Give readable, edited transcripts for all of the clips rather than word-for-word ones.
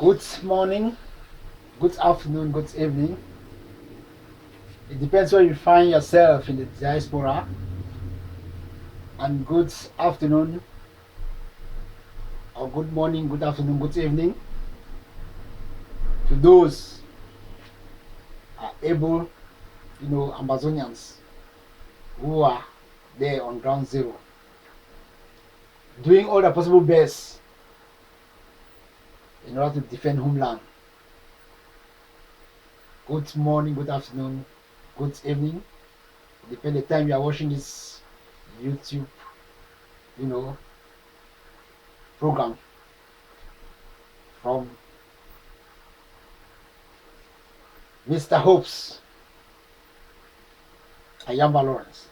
Good morning, good afternoon, good evening. It depends where you find yourself in the diaspora. And good afternoon, or good morning, good afternoon, good evening to those are able, Ambazonians who are there on ground zero, doing all the possible best in order to defend homeland. Good morning, good afternoon, good evening. Depend the time you are watching this YouTube, program from Mr. Hopes, Ayaba Lawrence.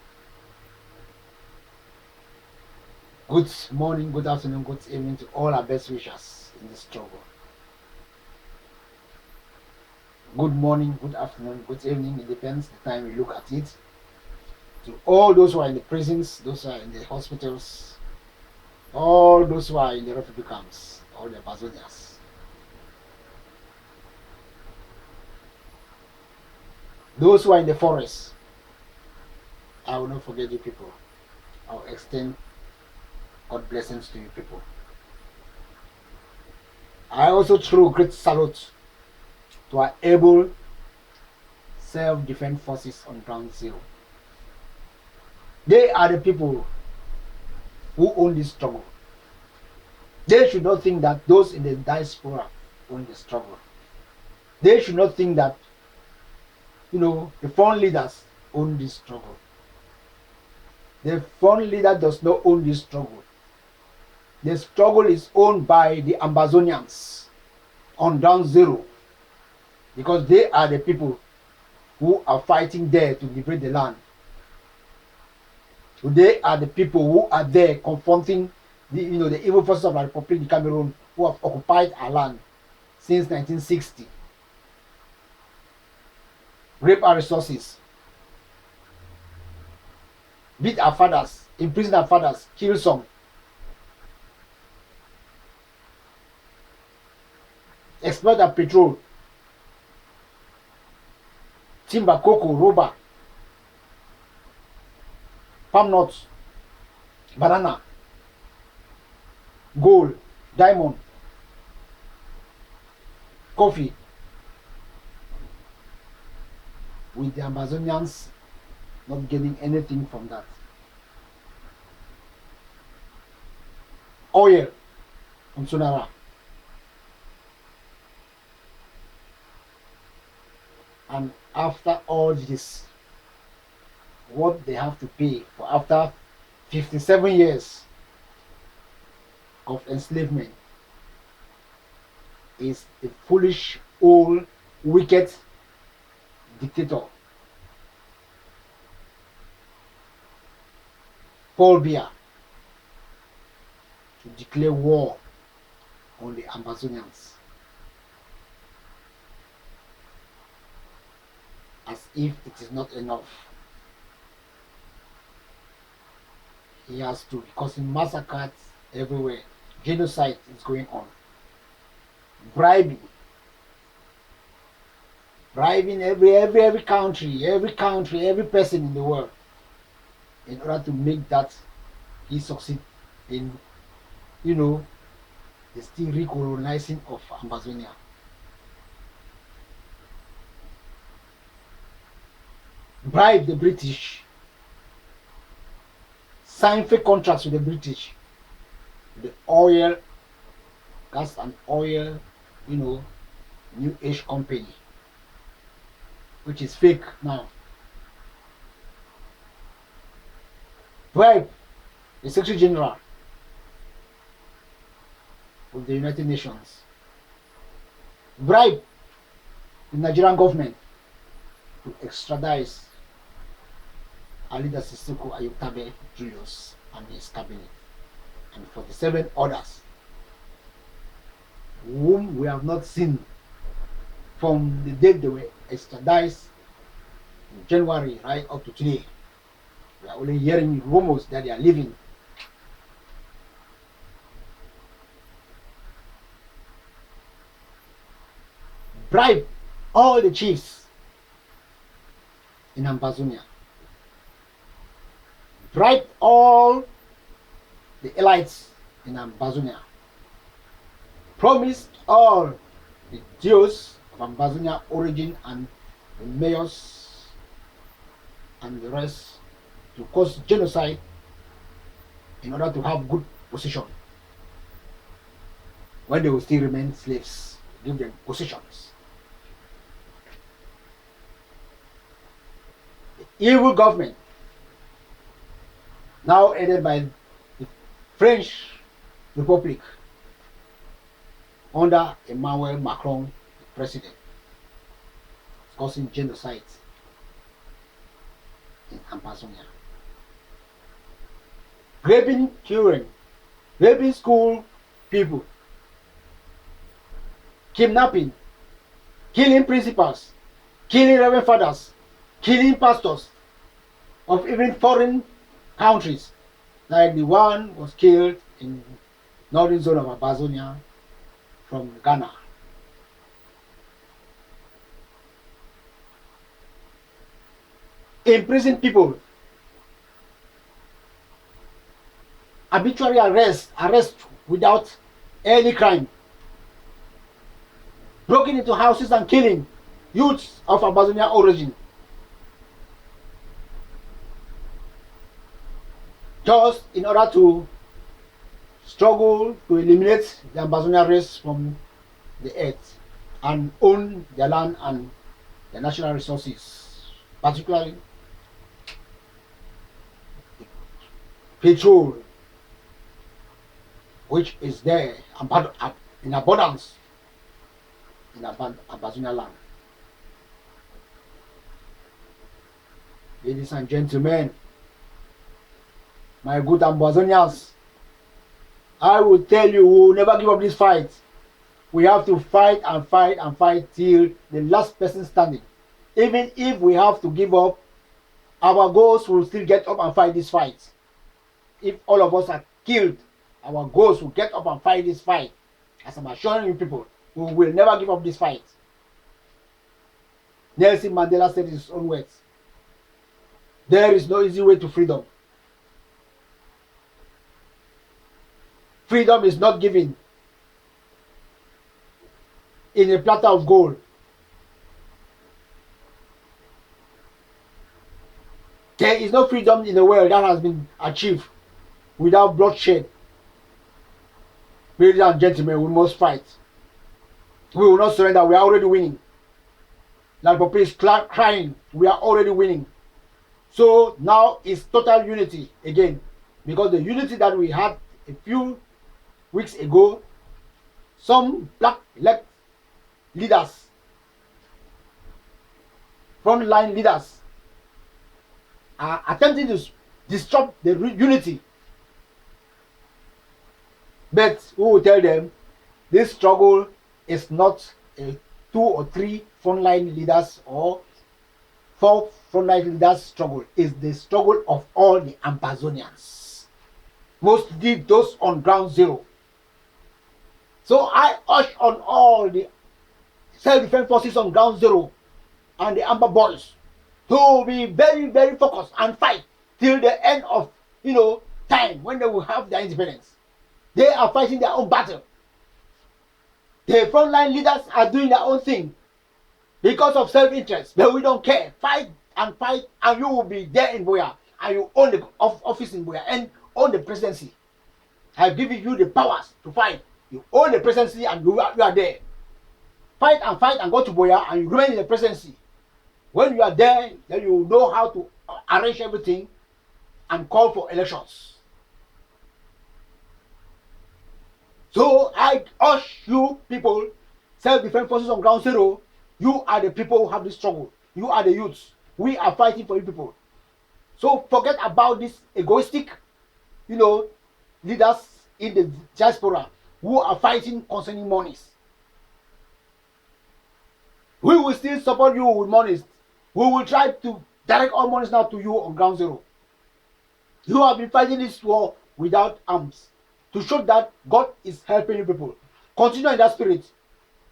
Good morning, good afternoon, good evening to all our best wishers in this struggle. Good morning, good afternoon, good evening, it depends the time you look at it. To all those who are in the prisons, those who are in the hospitals, all those who are in the refugee camps, all the Ambazonians. Those who are in the forest, I will not forget you people. I will extend God blessings to you people. I also throw great salute to our able self-defense forces on ground zero. They are the people who own this struggle. They should not think that those in the diaspora own the struggle. They should not think that, the foreign leaders own this struggle. The foreign leader does not own this struggle. The struggle is owned by the Ambazonians on ground zero, because they are the people who are fighting there to liberate the land. They are the people who are there confronting the evil forces of the Republic of Cameroon, who have occupied our land since 1960, rape our resources, beat our fathers, imprison our fathers, kill some, exploit our petrol, timber, cocoa, rubber, palm nuts, banana, gold, diamond, coffee, with the Ambazonians not getting anything from that. Oil from Sonara. And after all this, what they have to pay for after 57 years of enslavement is a foolish, old, wicked dictator, Paul Biya, to declare war on the Ambazonians, as if it is not enough. He has to, because he massacres everywhere. Genocide is going on. Bribing every country, every person in the world, in order to make that he succeed in, the still recolonizing of Ambazonia. Bribe the British, sign fake contracts with the British, the oil, gas and oil, new age company, which is fake now. Bribe the Secretary General of the United Nations. Bribe the Nigerian government to extradite Alida Sissoko Ayutabe Julius and his cabinet, and 47 others whom we have not seen from the date they were extradited in January right up to today. We are only hearing rumors that they are leaving. bribe all the chiefs in Ambazonia, bribe all the elites in Ambazonia, promised all the Jews of Ambazonia origin and the mayors and the rest to cause genocide in order to have good position when they will still remain slaves, give them positions. The evil government, now aided by the French Republic under Emmanuel Macron, the president, causing genocide in Ambazonia. Raping children, raping school people, kidnapping, killing principals, killing reverend fathers, killing pastors of even foreign countries, like the one was killed in northern zone of Ambazonia from Ghana. Imprison people, arbitrary arrest without any crime, broken into houses and killing youths of Ambazonia origin, just in order to struggle to eliminate the Ambazonia race from the earth and own their land and their natural resources, particularly petrol, which is there in abundance in Ambazonia land. Ladies and gentlemen, my good Ambazonians, I will tell you, we will never give up this fight. We have to fight and fight and fight till the last person standing. Even if we have to give up, our goals will still get up and fight this fight. If all of us are killed, our goals will get up and fight this fight. As I'm assuring you people, we will never give up this fight. Nelson Mandela said in his own words, there is no easy way to freedom. Freedom is not given in a platter of gold. There is no freedom in the world that has been achieved without bloodshed. Ladies and gentlemen, we must fight. We will not surrender. We are already winning. Like Papa is crying, we are already winning. So now it's total unity again, because the unity that we had a few weeks ago, some black-led leaders, frontline leaders, are attempting to disrupt the unity. But we will tell them this struggle is not a 2 or 3 frontline leaders or 4 frontline leaders struggle. It's the struggle of all the Ambazonians, mostly those on ground zero. So I urge on all the self-defense forces on ground zero and the Amba boys to be very, very focused and fight till the end of time when they will have their independence. They are fighting their own battle. The frontline leaders are doing their own thing because of self-interest, but we don't care. Fight, and you will be there in Buea, and you own the office in Buea and own the presidency. I've given you the powers to fight. You own the presidency and you are there. Fight and go to Buea and you remain in the presidency. When you are there, then you know how to arrange everything and call for elections. So I urge you people, self-defense forces on ground zero, you are the people who have this struggle. You are the youths. We are fighting for you people. So forget about this egoistic, leaders in the diaspora who are fighting concerning monies. We will still support you with monies. We will try to direct all monies now to you on ground zero. You have been fighting this war without arms, to show that God is helping you people. Continue in that spirit.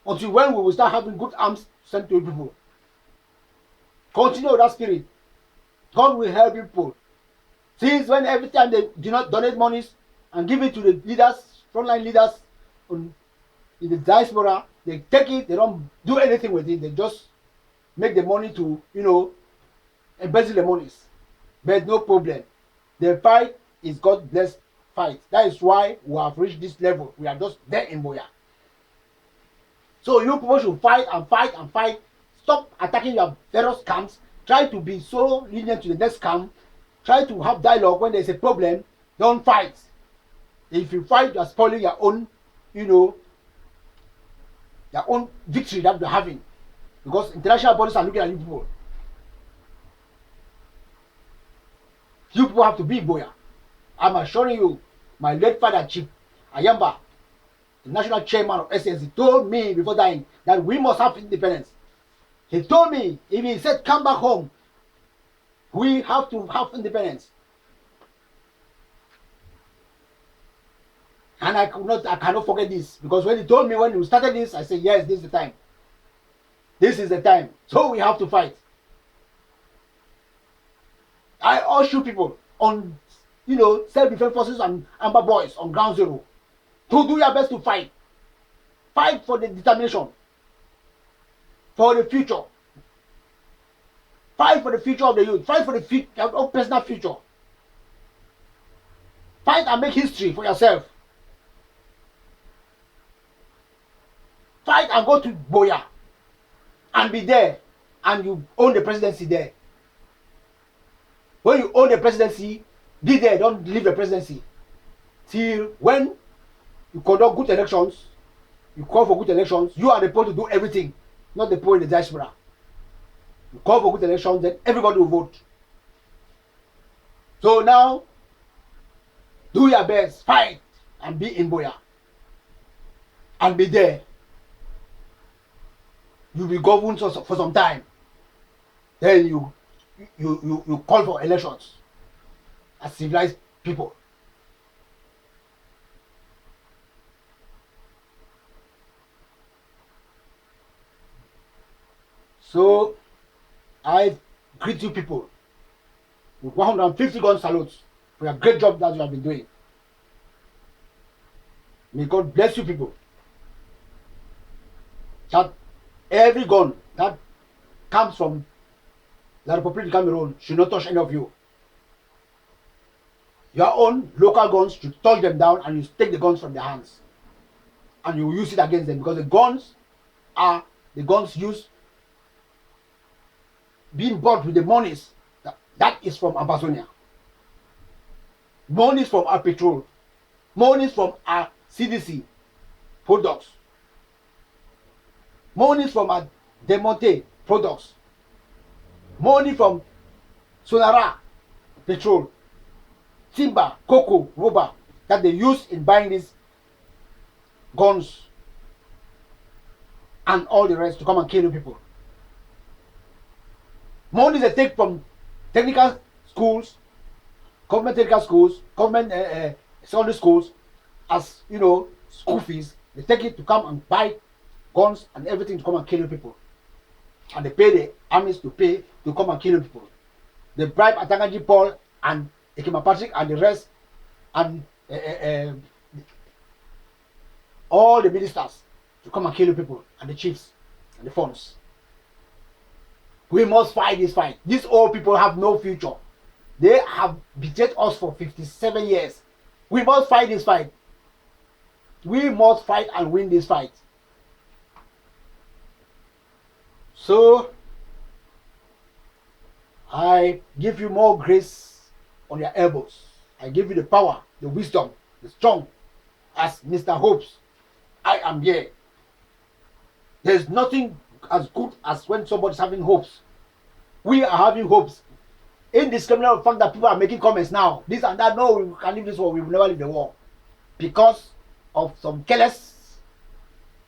until when we will start having good arms sent to people. Continue with that spirit. God will help people. Since when every time they do not donate monies and give it to the leaders, frontline leaders in the diaspora, they take it, they don't do anything with it. They just make the money to, embezzle the monies. But no problem. The fight is God blessed fight. That is why we have reached this level. We are just there in Boya. So you people should fight and fight and fight. Stop attacking your various camps. Try to be so lenient to the next camp. Try to have dialogue when there's a problem. Don't fight. If you fight, you are spoiling your own, your own victory that you're having. Because international bodies are looking at you people. You people have to be Boya. I'm assuring you, my late father, Chief Ayaba, the national chairman of SSC, told me before dying that we must have independence. He told me, if he said come back home, we have to have independence. And I cannot forget this, because when he told me when we started this, I said, yes, this is the time. This is the time. So we have to fight. I urge you people on, self-defense forces and Amba boys on ground zero to do your best to fight. Fight for the determination, for the future. Fight for the future of the youth. Fight for the your personal future. Fight and make history for yourself. Fight and go to Boya and be there, and you own the presidency there. When you own the presidency, be there, don't leave the presidency. Till when you conduct good elections, you call for good elections, you are the people to do everything, not the people in the diaspora. You call for good elections, then everybody will vote. So now, do your best, fight, and be in Boya. And be there. You'll be governed for some time. Then you call for elections as civilized people. So I greet you people with 150 gun salutes for your great job that you have been doing. May God bless you people. That every gun that comes from the Republic of Cameroon should not touch any of you. Your own local guns should touch them down, and you take the guns from their hands. And you use it against them, because the guns are the guns used being bought with the monies that is from Ambazonia. Monies from our petrol. Monies from our CDC products. Monies from our Demonte products. Money from Sonara petrol, timber, cocoa, rubber that they use in buying these guns and all the rest to come and kill people. Money they take from technical schools, government technical schools, government secondary schools, as school fees. They take it to come and buy guns and everything to come and kill people. And they pay the armies to pay to come and kill people. They bribe ATANGA Paul and Ekema Patrick and the rest, and all the ministers to come and kill people, and the chiefs and the funds. We must fight this fight. These old people have no future. They have betrayed us for 57 years. We must fight this fight. We must fight and win this fight. So, I give you more grace on your elbows. I give you the power, the wisdom, the strong. As Mr. Hopes, I am here. There's nothing as good as when somebody's having hopes. We are having hopes. Indiscriminate of the fact that people are making comments now, this and that. No, we can leave this war. We will never leave the war. Because of some careless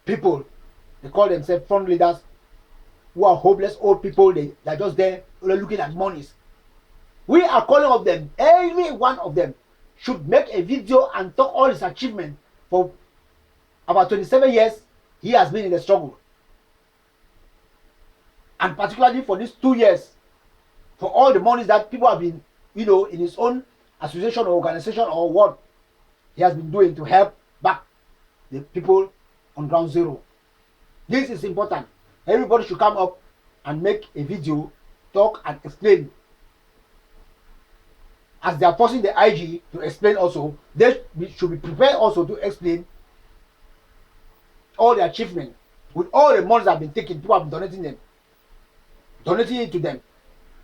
people. They call themselves front leaders, who are hopeless old people. They're just there looking at monies. We are calling of them. Every one of them should make a video and talk all his achievements for about 27 years he has been in the struggle. And particularly for these 2 years, for all the monies that people have been, in his own association or organization or what he has been doing to help back the people on ground zero. This is important. Everybody should come up and make a video, talk and explain. As they are forcing the IG to explain also, they should be prepared also to explain all the achievements with all the monies that have been taken. People have been donating it to them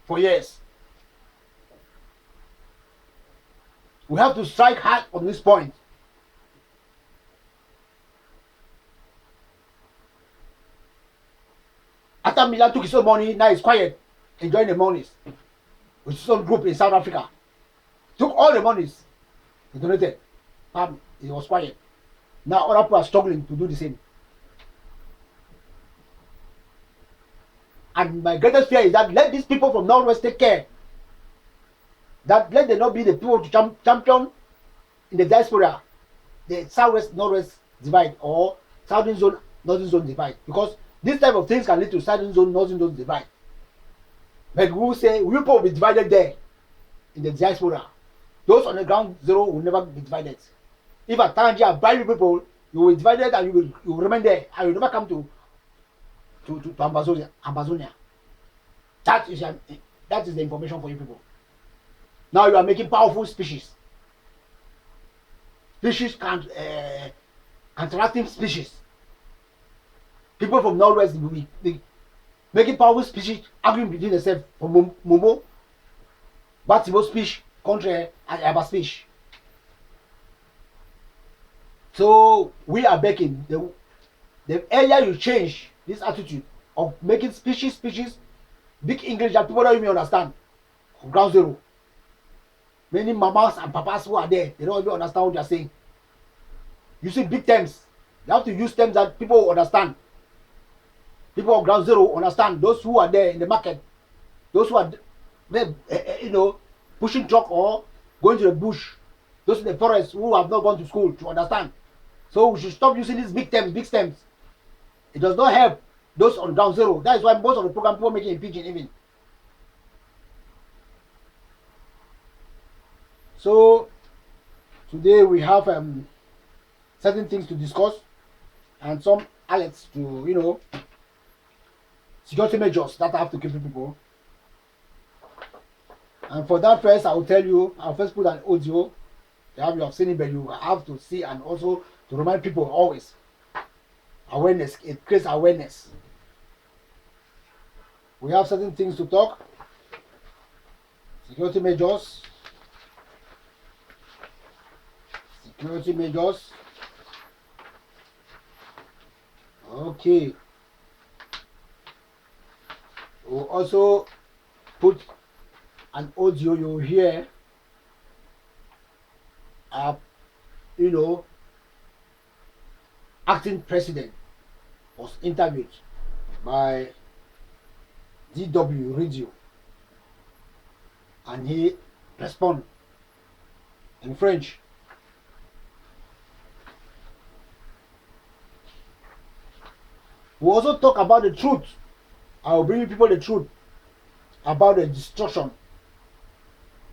for years. We have to strike hard on this point. After Milan took his own money, now he's quiet, enjoying the monies with his own group in South Africa. Took all the monies he donated. He was quiet. Now other people are struggling to do the same. And my greatest fear is that let these people from Northwest take care. That let them not be the people to champion in the diaspora, the Southwest Northwest divide or Southern Zone Northern Zone divide. Because this type of things can lead to Southern Zone Northern Zone divide. But we will say we will be divided there in the diaspora. Those on the ground zero will never be divided. If ATANGA buy you people, you will be divided and you will remain there and you will never come to Ambazonia. That is the information for you people. Now you are making powerful species. Counteracting species. People from Northwest will be making powerful species arguing between themselves for Momo, Batibo species, contra Ayaba species. So we are begging the earlier you change this attitude of making species, big English that people don't even understand, from ground zero. Many mamas and papas who are there, they don't even understand what you are saying. Using big terms. You have to use terms that people understand. People on ground zero understand. Those who are there in the market, those who are pushing truck or going to the bush, those in the forest who have not gone to school to understand. So we should stop using these big terms, big stems. It does not help those on ground zero. That is why most of the program people making in pidgin even. So today we have certain things to discuss and some alerts to security measures that I have to keep people. And for that first, I will tell you, I'll first put an audio. You have seen it, but you have to see and also to remind people always. Awareness, it creates awareness. We have certain things to talk. Security measures. Security measures. Okay. We'll also put an audio you hear. Acting president was interviewed by DW Radio and he responded in French. We also talk about the truth. I will bring people the truth about the destruction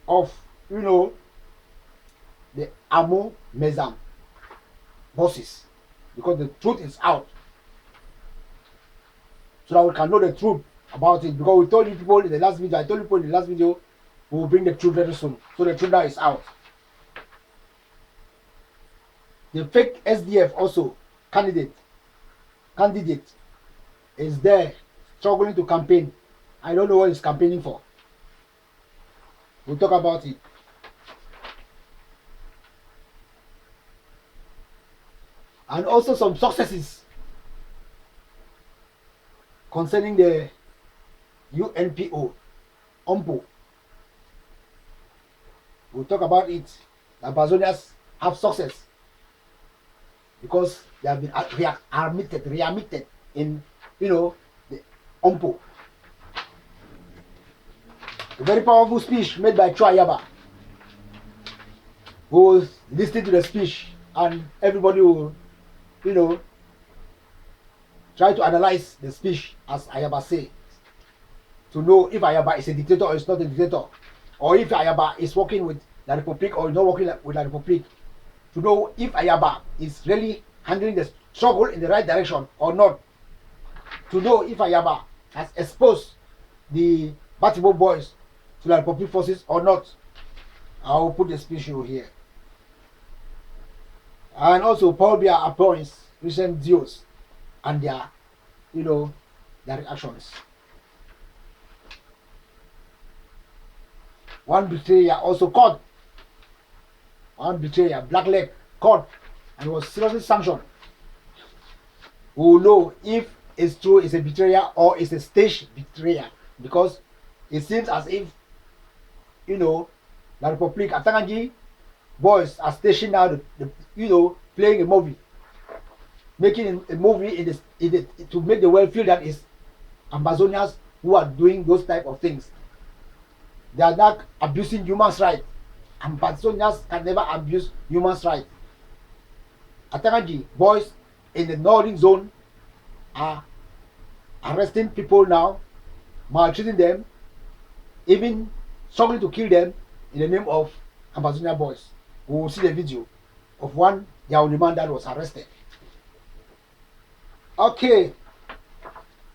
of the AMOUR MEZAN bosses, because the truth is out, so that we can know the truth about it. Because we told you people in the last video, we will bring the truth very soon. So the truth now is out. The fake SDF also candidate is there struggling to campaign. I don't know what he's campaigning for. We'll talk about it. And also some successes concerning the UNPO, UNPO. We'll talk about it. The Ambazonians have success because they have been readmitted in the UNPO. A very powerful speech made by Ayaba, who was listening to the speech, and everybody will try to analyze the speech as Ayaba say, to know if Ayaba is a dictator or is not a dictator, or if Ayaba is working with La République or is not working with La République, to know if Ayaba is really handling the struggle in the right direction or not, to know if Ayaba has exposed the Batibo boys to the Republic forces or not. I will put the speech here. And also Paul Biya appoints recent deals and their, their reactions. One betrayer also caught. One betrayer, black leg, caught and was seriously sanctioned. We will know if it's true it's a betrayer or it's a stage betrayer, because it seems as if, La République, ATANGA boys are stationed now, playing a movie, making a movie to make the world feel that it's Ambazonians who are doing those type of things. They are not abusing human rights. Ambazonians can never abuse human rights. ATANGA boys in the northern zone are arresting people now, maltreating them, even struggling to kill them in the name of Ambazonia boys. We will see the video of one Yaoundé man that was arrested. Okay,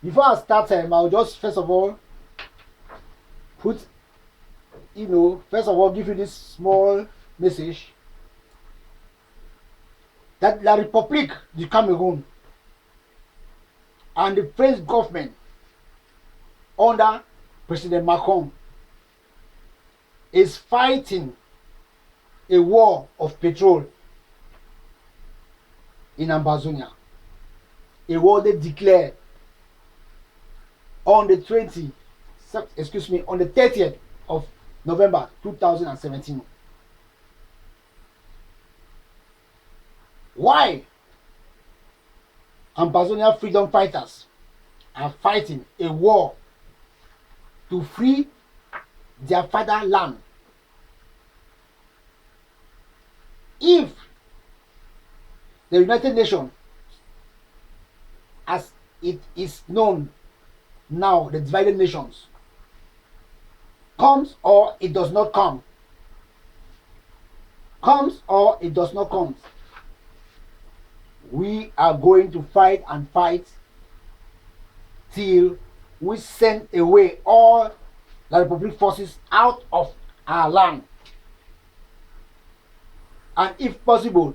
before I start, I'll just first of all give you this small message that La République du Cameroun and the French government under President Macron is fighting a war of petrol in Ambazonia. A war they declared on the 30th of November 2017. Why Ambazonia freedom fighters are fighting a war to free their fatherland? If the United Nations, as it is known now, the divided nations, comes or it does not come, we are going to fight and fight till we send away all the Republic forces out of our land. And if possible,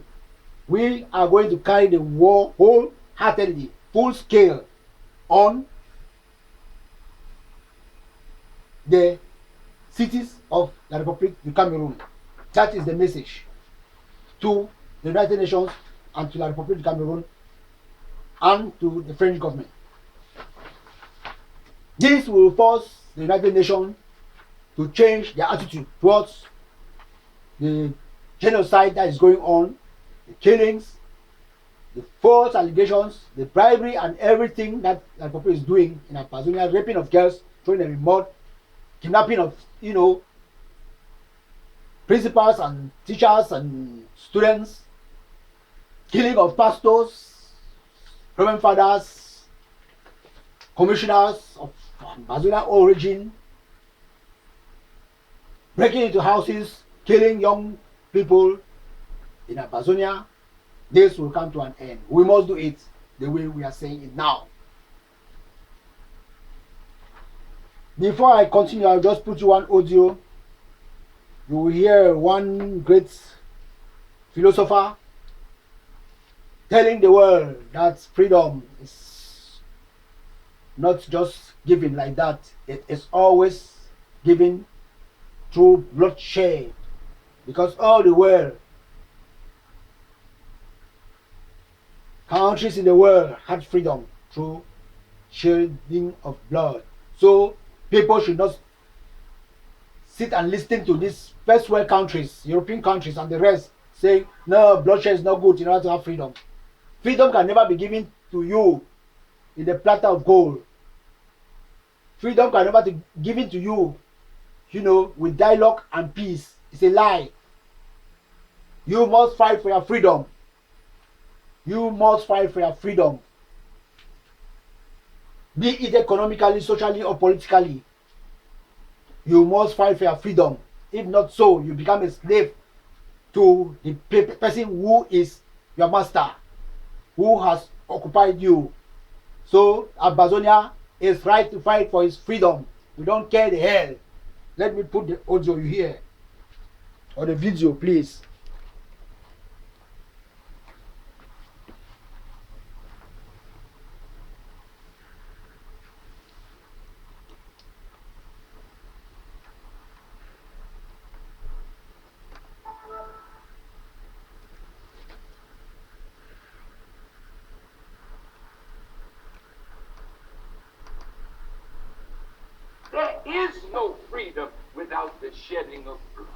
we are going to carry the war wholeheartedly, full scale, on the cities of the Republic du Cameroun. That is the message to the United Nations and to the Republic du Cameroun and to the French government. This will force the United Nations to change their attitude towards the genocide that is going on, the killings, the false allegations, the bribery and everything that the Republic is doing in Ambazonia, raping of girls, throwing them in mud, kidnapping of, principals and teachers and students, killing of pastors, reverend fathers, commissioners of Ambazonia origin, breaking into houses, killing young people in Ambazonia. This will come to an end. We must do it the way we are saying it now. Before I continue, I'll just put you one audio. You will hear one great philosopher telling the world that freedom is not just given like that. It is always given through bloodshed, because all the world, countries in the world had freedom through shedding of blood. So people should not sit and listen to these first world countries, European countries and the rest saying, no, bloodshed is not good in order to have freedom. Freedom can never be given to you in the platter of gold. Freedom can never be given to you, with dialogue and peace. It's a lie. You must fight for your freedom. You must fight for your freedom. be it economically, socially, or politically. You must fight for your freedom. If not so, you become a slave to the person who is your master, who has occupied you. So Ambazonia is right to fight for his freedom. We don't care the hell. Let me put the audio here, or the video, please. There is no freedom without the shedding of blood.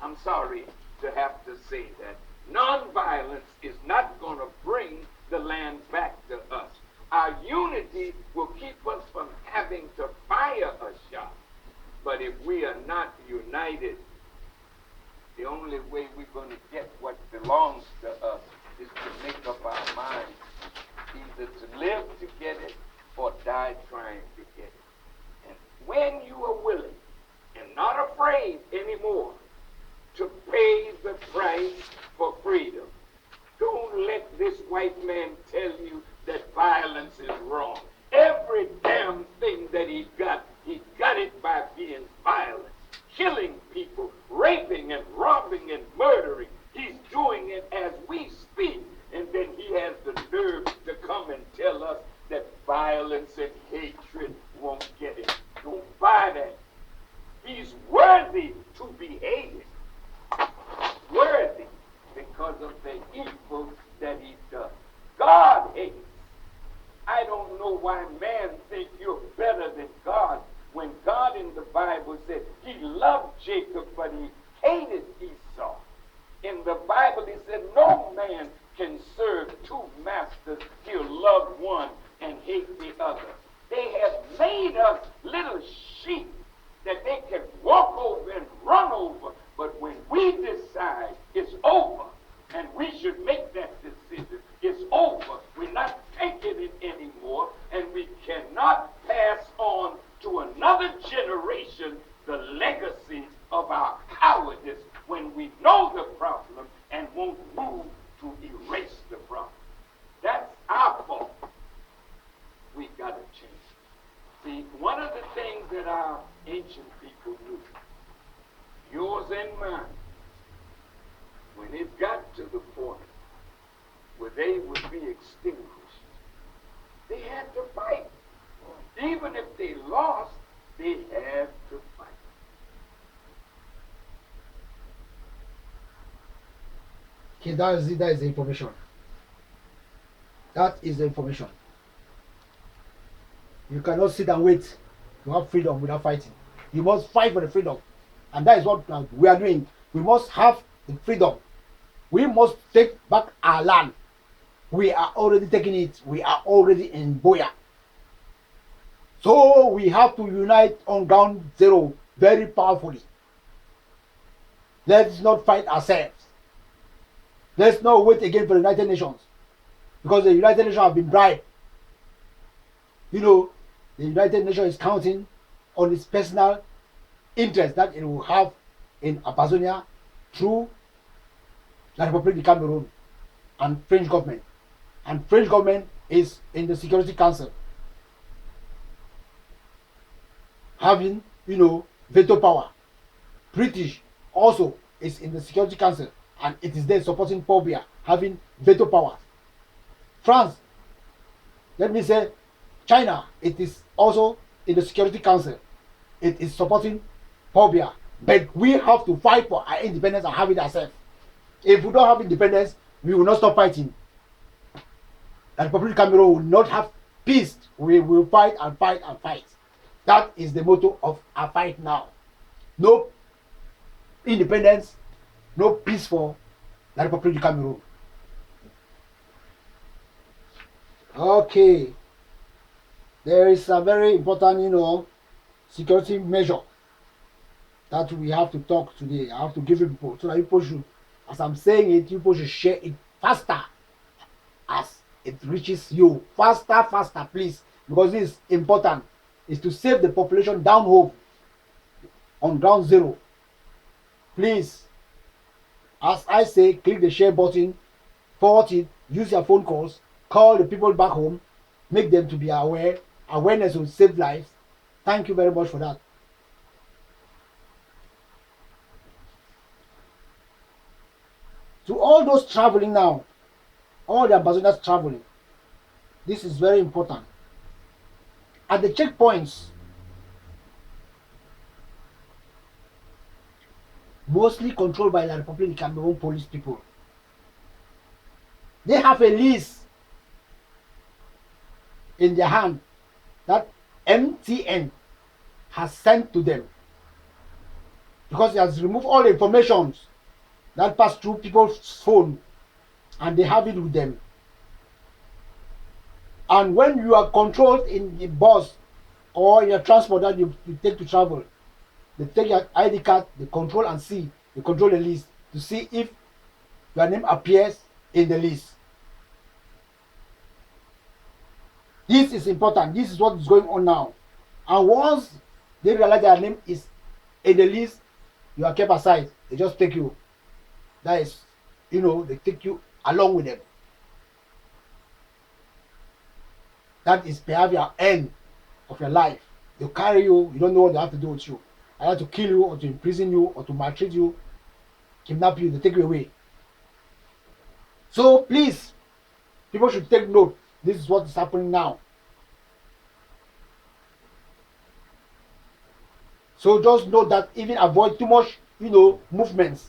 I'm sorry to have to say that. Nonviolence is not going to bring the land back to us. Our unity will keep us from having to fire a shot. But if we are not united, the only way we're going to get what belongs to us is to make up our minds either to live to get it or die trying to get it. And when you are willing and not afraid anymore to pay the price for freedom, don't let this white man tell you that violence is wrong. Every damn thing that he got it by being violent, killing people, raping and robbing and murdering. He's doing it as we speak. And then he has the nerve to come and tell us that violence and hatred won't get him. Don't buy that. He's worthy to be hated. Worthy because of the evil that he does. God hates. I don't know why man thinks you're better than God when God in the Bible said he loved Jacob but he hated Esau. In the Bible he said no man can serve two masters. He'll love one and hate the other. They have made us little sheep that they can walk over and run over. But when we decide it's over, and we should make that decision, it's over. We're not taking it anymore, and we cannot pass on to another generation the legacy of our cowardice when we know the problem and won't move to erase the problem. That's our fault. We got to change. See, one of the things that our ancient people knew, yours and mine, when it got to the point where they would be extinguished, they had to fight. Even if they lost, they had to fight. Okay, that is the information. That is the information. You cannot sit and wait to have freedom without fighting. You must fight for the freedom. And that is what we are doing. We must have the freedom. We must take back our land. We are already taking it. We are already in Boya. So we have to unite on ground zero very powerfully. Let's not fight ourselves. Let's not wait again for the United Nations. Because the United Nations have been bribed. You know, the United Nations is counting on its personal interest that it will have in Amazonia through the Republic of Cameroon and French government. And French government is in the Security Council, having, veto power. British also is in the Security Council, and it is there supporting Paul Biya, having veto power. France, let me say, China, it is also in the Security Council. It is supporting Paul Biya. But we have to fight for our independence and have it ourselves. If we don't have independence, we will not stop fighting. The Republic of Cameroon will not have peace. We will fight and fight and fight. That is the motto of our fight now. No independence, no peace for the Republic of Cameroon. Okay. There is a very important, security measure that we have to talk today. I have to give you people so that people should, as I'm saying it, people should share it faster as it reaches you. Faster, please. because this is important, is to save the population down home on ground zero. Please, as I say, click the share button, forward it, use your phone calls, call the people back home, make them to be aware. Awareness will save lives. Thank you very much for that. To all those traveling now, all the ambassadors traveling, this is very important. At the checkpoints, mostly controlled by the Republic of Cameroon police people, they have a list in their hand that MTN has sent to them, because it has removed all the information that pass through people's phone, and they have it with them. And when you are controlled in the bus or your transport that you take to travel, they take your ID card, they control and see, they control the list to see if your name appears in the list. This is important. This is what is going on now. And once they realize their name is in the list, you are kept aside. They just take you. That is, they take you along with them. That is perhaps your end of your life. They carry you, you don't know what they have to do with you. Either to kill you, or to imprison you, or to maltreat you, kidnap you, they take you away. So please, people should take note. This is what is happening now. So just know that, even avoid too much, movements.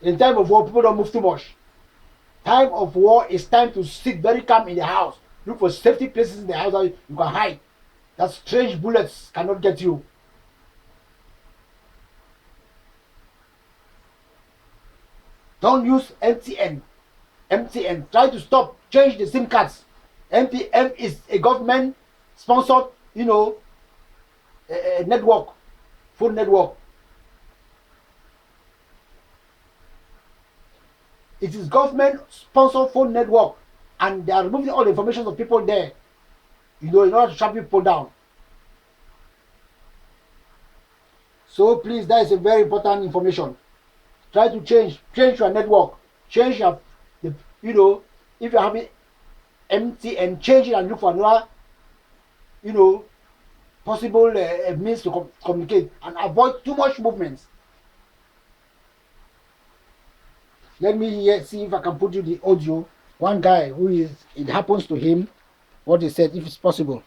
In time of war, people don't move too much. Time of war is time to sit very calm in the house. Look for safety places in the house that you can hide. That strange bullets cannot get you. Don't use MTN. Try to stop. Change the SIM cards. MTN is a government-sponsored, network, phone network. It is government-sponsored phone network, and they are removing all the information of people there, in order to trap people down. So please, that is a very important information. Try to change your network, change your, if you're having MTN, change it and look for another, possible means to communicate, and avoid too much movements. Let me see if I can put you the audio. One guy it happens to him, what he said, if it's possible.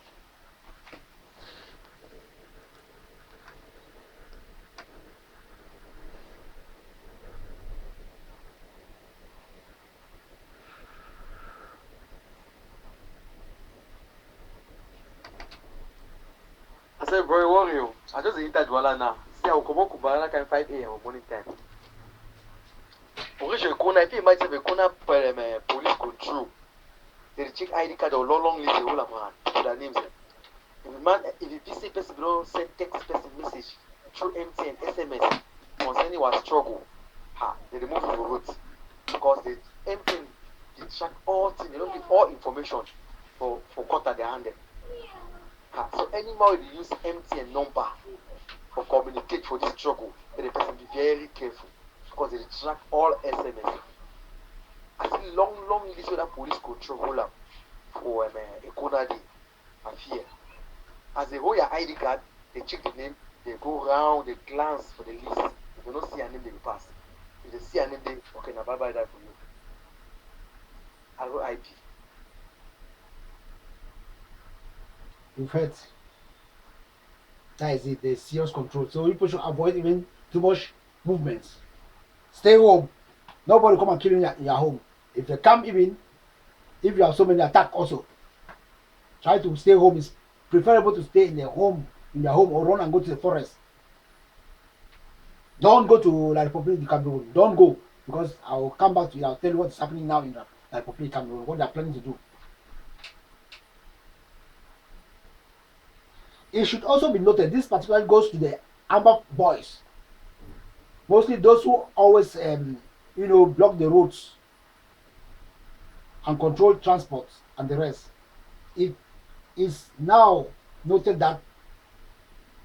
I said, bro, what are you? I just entered DOUALA now. See, I will come up Kubana can 5 a.m. morning time. Pour je connais, puis imagine que qu'on a police control. They check ID card or long list all man for their names. If you see person don't send text message through MTN SMS, concerning was struggle, they remove the route because the MTN they track all things, they don't give all information for quarter their handle. So anyone will use MTN number for communicate for this struggle, then the person be very careful because they track all SMS. I see long list of that police control for a corner day affair. As they hold your ID card, they check the name, they go around, they glance for the list. If they don't see a name, they will pass. If they see a name, they okay, now bye bye that for you. RIP. You've heard. That is it, the serious control. So people should avoid even too much movements. Stay home. Nobody come and kill you in your home. If they come, even if you have so many attacks also, try to stay home. It's preferable to stay in your home, or run and go to the forest. Don't go to La République du Cameroun. Don't go, because I will come back to you. I'll tell you what's happening now in La République du Cameroun, what they are planning to do. It should also be noted, this particularly goes to the Amba boys, mostly those who always block the roads and control transport and the rest. it is now noted that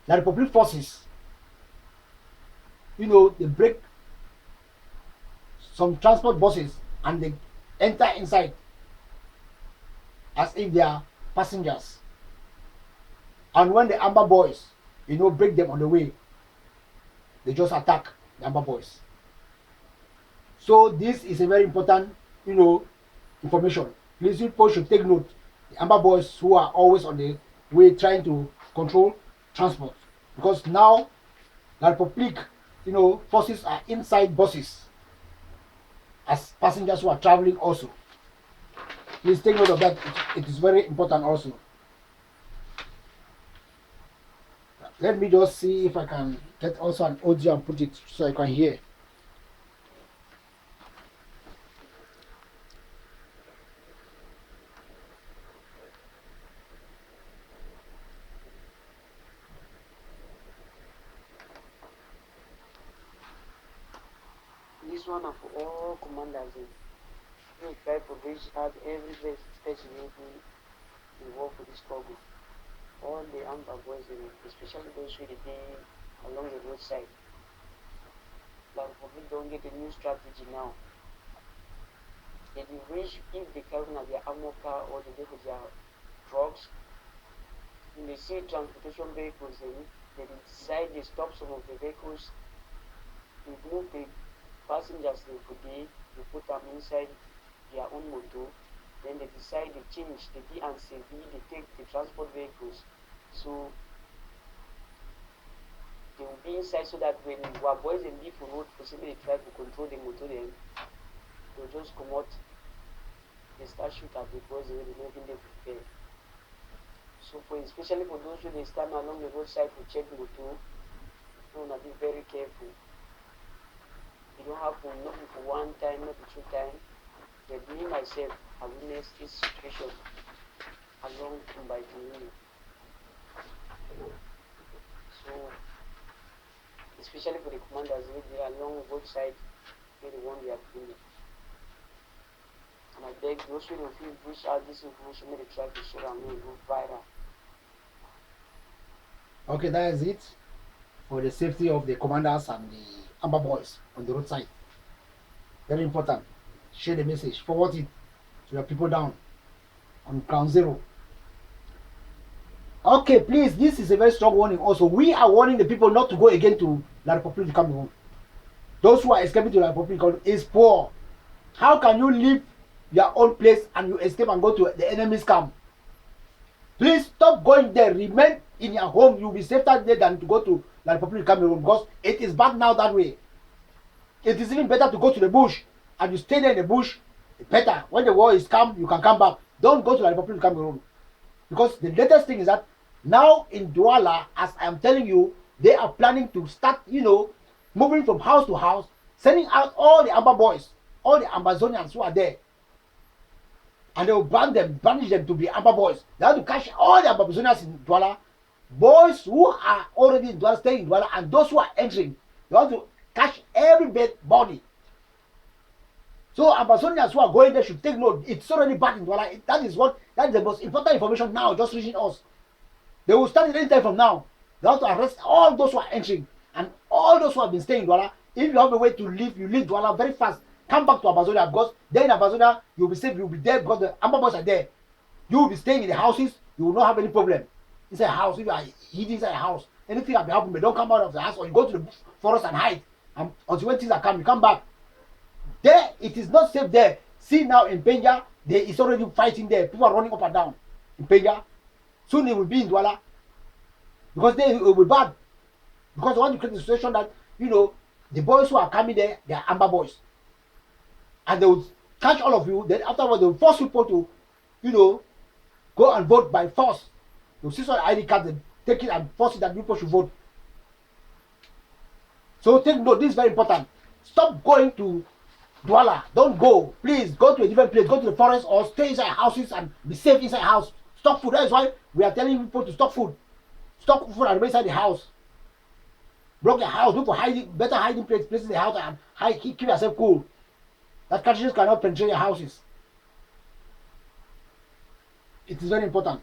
the Republic forces, they break some transport buses and they enter inside as if they are passengers. And when the Amba boys, break them on the way, they just attack the Amba boys. So this is a very important, information. Please, people should take note. The Amba boys who are always on the way trying to control transport, because now the Republic, forces are inside buses as passengers who are traveling also. Please take note of that. It is very important also. Let me just see if I can get also an audio and put it so I can hear. This one of all commanders we try to reach out every best station involved with this struggle. All the Amba boys, especially those who they be along the roadside. But we don't get a new strategy now. They reach if they carry their ammo car or they go with their trucks. When they see transportation vehicles, they decide they stop some of the vehicles, remove the passengers they put them inside their own motor. Then they decide to change the B and C, they take the transport vehicles. So they will be inside so that when our boys and leave for road, possibly they try to control the motor, then they'll just come out, they start shoot at the boys when they're not even there prepared. So especially for those who they stand along the roadside to check the motor, you want to be very careful. You don't have to know for one time, not for two times. But me myself, I witnessed this situation along by the So especially for the commanders, they are along both sides, they're the one we are doing it. And I beg those who don't feel push out this information, may they try to share and make it go viral. Okay, that is it for the safety of the commanders and the Amba boys on the roadside. Very important. Share the message, forward it to your people down on ground zero. Okay, please, this is a very strong warning also. We are warning the people not to go again to La République du Cameroun. Those who are escaping to La République du Cameroun is poor. How can you leave your own place and you escape and go to the enemy's camp? Please stop going there. Remain in your home. You'll be safer there than to go to La République du Cameroun, because it is bad now that way. It is even better to go to the bush and you stay there in the bush. Better. When the war is calm, you can come back. Don't go to La République du Cameroun. Because the latest thing is that now in DOUALA, as I am telling you, they are planning to start, moving from house to house, sending out all the Amba boys, all the Ambazonians who are there. And they will banish them to be Amba boys. They have to catch all the Ambazonians in DOUALA, boys who are already in DOUALA, staying in DOUALA, and those who are entering. They want to catch every body. So Ambazonians who are going there should take note. It's already bad in DOUALA. That is the most important information now, just reaching us. They will start at any time from now. They have to arrest all those who are entering and all those who have been staying in DOUALA. If you have a way to leave, you leave DOUALA very fast. Come back to Ambazonia, because then in Ambazonia you'll be safe, you'll be there because the Amba boys are there. You will be staying in the houses, you will not have any problem. Inside a house, if you are hidden inside a house, anything can be happening, but don't come out of the house, or you go to the forest and hide. And until when things are calm, you come back. There, it is not safe there. See now in Penya, there is already fighting there. People are running up and down in Penya. Soon it will be in DOUALA. Because they will be bad. Because they want to create a situation that, the boys who are coming there, they are Amba boys. And they will catch all of you. Then afterwards, they will force people to, go and vote by force. They will see some ID card, they take it and force it that people should vote. So take note, this is very important. Stop going to DOUALA. Don't go. Please go to a different place. Go to the forest or stay inside houses and be safe inside house. Stock food. That is why we are telling people to stock food. Stock food and remain inside the house. Block the house. Look for better hiding places in the house and keep yourself cool. That countries cannot penetrate your houses. It is very important.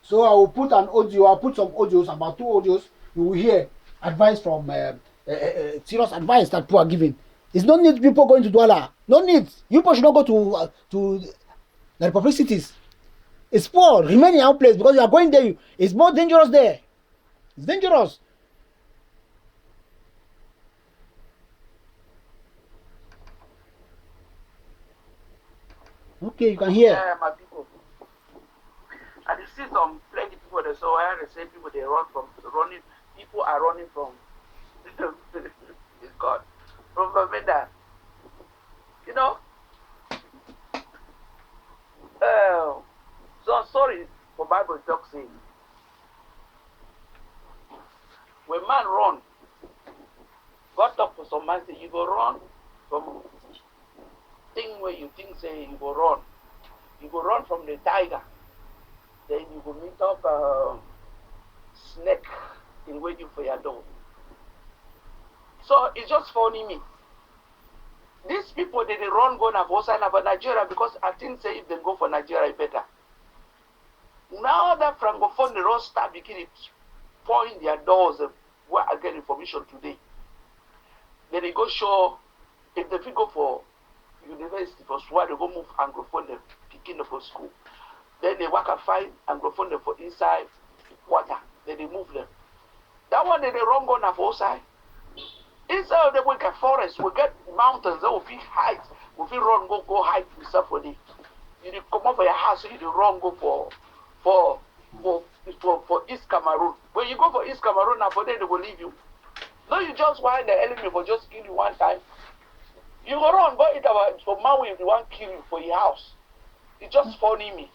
So I will put an audio. I'll put some audios, about 2 audios. You will hear advice from serious advice that people are giving. It's no need people going to Douala. No need. You people should not go to the Republic cities. It's poor. Remain in our place because you are going there. It's more dangerous there. It's dangerous. Okay, you can hear. Yeah, my people. And you see some plenty people there, so I say people they running. People are running from it's God. From Bamenda. You know? So sorry for Bible talk saying. When man run, God talk for some man say you go run from thing where you think say you go run. You go run from the tiger. Then you go meet up snake in waiting for your door. So it's just funny me. These people they run go na for Nigeria because I think say if they go for Nigeria it's better. Now that Francophone they don't start beginning point their doors where I get information today. Then they go show if they go for university for Swat, they go move Anglophone them picking up for school. Then they work and find Anglophone them for inside water. Then they move them. That one they run go na for outside. Inside of them we get forests, we get mountains, there will be heights. We feel run go hide yourself for them. You come up for your house, you run go for East Cameroun. When you go for East Cameroun now for them they will leave you. No, you just want the enemy for just kill you one time. You go run, go eat about for Maui if you want to kill you for your house. It's just funny me.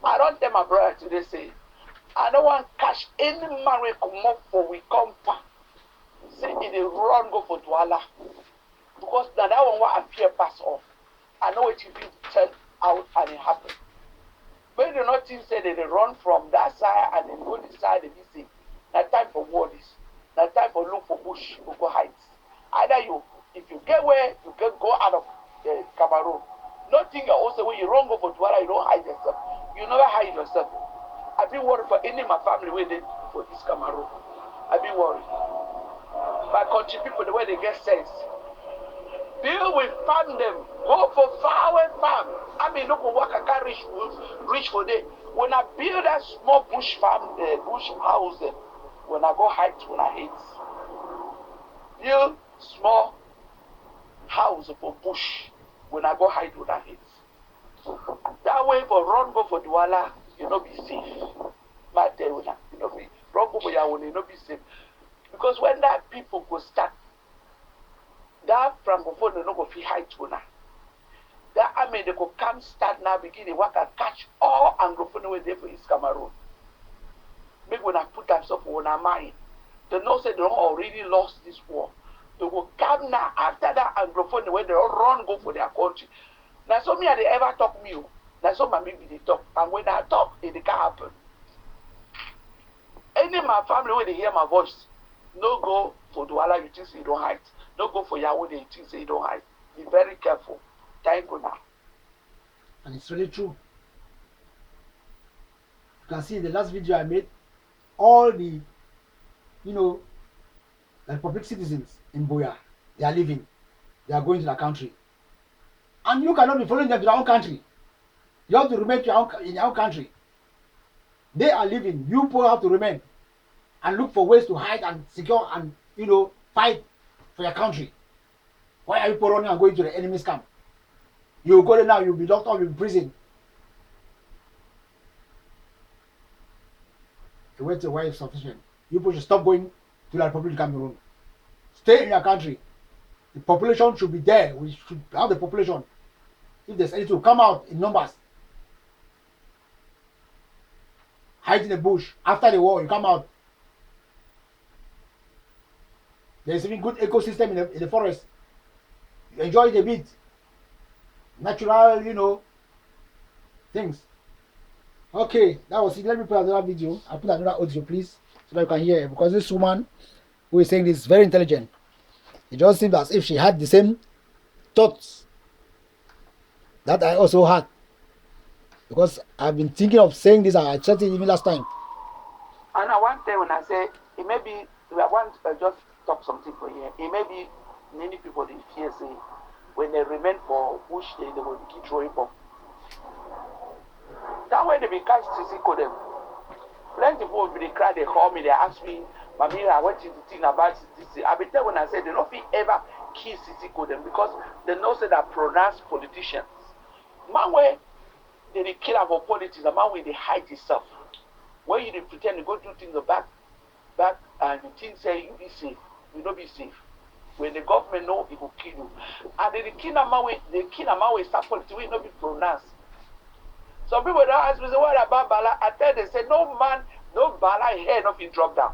I don't tell my brother today say, I don't want to catch any man we come up for we come back. Say in the run go for DOUALA. Because now that one will appear pass off. I know what you feel turn out and it happen. But you not think say they run from that side and then go this side and this thing. Now time for war this. Now time for look for bush, go heights. Either you, if you get where you can go out of Cameroon. Nothing also when you run go for DOUALA, you don't hide yourself. You never hide yourself. I've been worried for any of my family where they for this Cameroon. I've been worried. My country people, the way they get sense. Deal with farm them. Go for far away farm. I mean, look what I can reach for them. When I build that small bush farm, bush house, when I go hide, when I hate. Build small house for bush. When I go hide, when I hate. That way for run go for DOUALA, you not be safe. But you not be run go for Yahweh, you not be safe. Because when that people go start, that Francophone they not go feel high to now. That army they go come start now begin they work and catch all Anglophone way there for East Cameroon. Maybe when I put themselves on our mind, they know say they don't already lost this war. They go come now after that Anglophone way they don't run go for their country. Now so me they ever talk me. Now so my maybe they talk. And when I talk, it can't happen. Any of my family when they hear my voice, no go for DOUALA, you think say you don't hide. No go for Yahweh, you think say you don't hide. Be very careful. Thank you now. And it's really true. You can see in the last video I made, all the, the Republic citizens in Boya, they are leaving. They are going to their country. And you cannot be following them to their own country. You have to remain in your own country. They are leaving. You people have to remain and look for ways to hide and secure and, fight for your country. Why are you people running and going to the enemy's camp? You will go there now, you'll be locked up in prison. The way to why is sufficient. You people should stop going to the Republic of Cameroon. Stay in your country. The population should be there. We should have the population. If there's anything to come out in numbers. Hide in the bush. After the war, you come out. There's even good ecosystem in the forest. You enjoy it a bit. Natural, things. Okay, that was it. Let me put another video. I'll put another audio, please, so that you can hear it. Because this woman who is saying this is very intelligent. It just seems as if she had the same thoughts That I also had. Because I've been thinking of saying this, I said it even last time. And I want to when I say it may be I want to just talk something for you. It may be many people in fear say when they remain for bush they will keep throwing bomb. That way they be catch CC code them. Plenty people will be cry, they call me, they ask me, Mamira, what is the thing about CC? I be tell when I say they don't feel ever kill CC code them because they know say that pronounced politicians. Man way they kill for politics, the man way they hide himself. When you pretend to go do things back and you think say you be safe, you don't be safe. When the government know it will kill you. And they kill a man with start politics, will not be pronounced. Some people don't ask me, say, what about Bala? I tell them, say, no man, no Bala here, nothing drop down.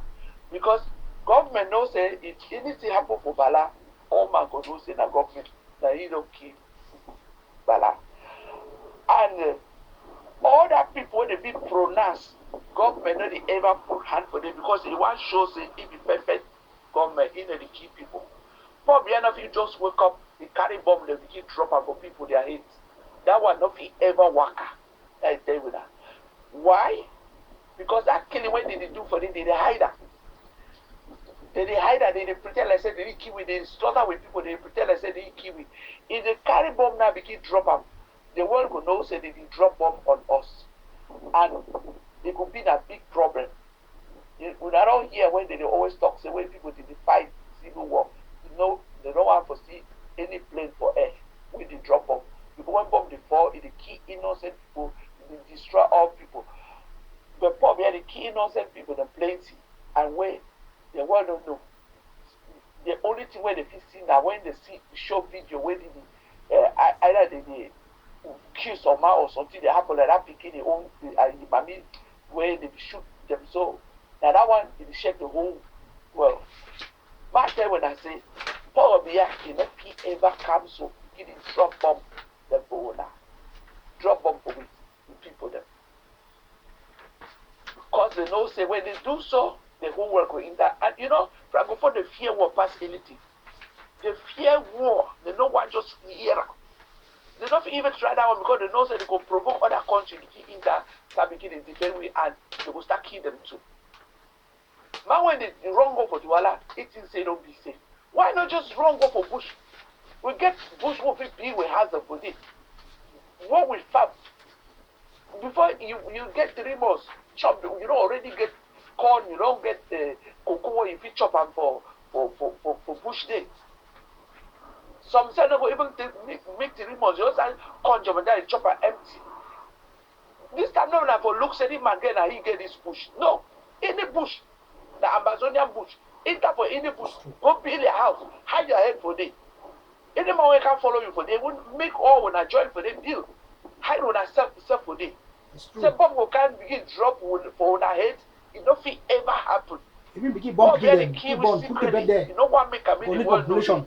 Because government knows say if anything happen for Bala, all man go know say the government that he don't kill Bala. And all that people they be pronounced, government not they ever put hand for them because it one shows say if you perfect government, he not they kill people. Probably enough you just wake up, they carry bomb, they begin drop for people their heads. That one nothing ever work. I tell you that. Why? Because that killing what did they do for them? They hide that. They hide that. They pretend like say they didn't kill me. They slaughter with people. They pretend like say they didn't kill me. If they carry bomb now, begin drop them. The world will know say they did drop bomb on us, and it could be a big problem. We don't hear when they always talk say when people did fight civil war. You know they don't want to see any plane for air. We did drop bomb. Because when bomb they fall, it key innocent people. They destroy all people. But probably the key innocent people, the plenty, and where the world don't know. The only thing where they feel seen that when they see show video where either they kill some man or something, they happen like that picking the own mommy where they shoot them. So now that one it shake the whole world. Back then when I say probably you know ever come so it drop bomb the border. Drop bomb for people them. Because they know say when they do so, the whole world will in that. And you know, Francophone the fear war pass anything. They fear war. They don't want just fear. They don't even try that one because they know that they can provoke other countries to in that start beginning to defend we and they will start killing them too. Man when they wrong go for DOUALA, it is say don't be safe. Why not just wrong go for bush? We get bush will be we has a body. What we farm? Before you get 3 months, chop you don't already get corn, you don't get cocoa if you chop them for bush day. Some say no even make 3 months, you just corn job and then chop and empty. This time no for looks any man get and he get this bush. No, any bush, the Ambazonian bush, enter for any bush, go build a house, hide your head for day. Any man can follow you for day, won't make all when I join for them deal. Hide when I self for day. Say bomb can begin drop for our head, it don't feel ever happen. Even begin bomb them, bomb, put the bed there. You know what make a million population.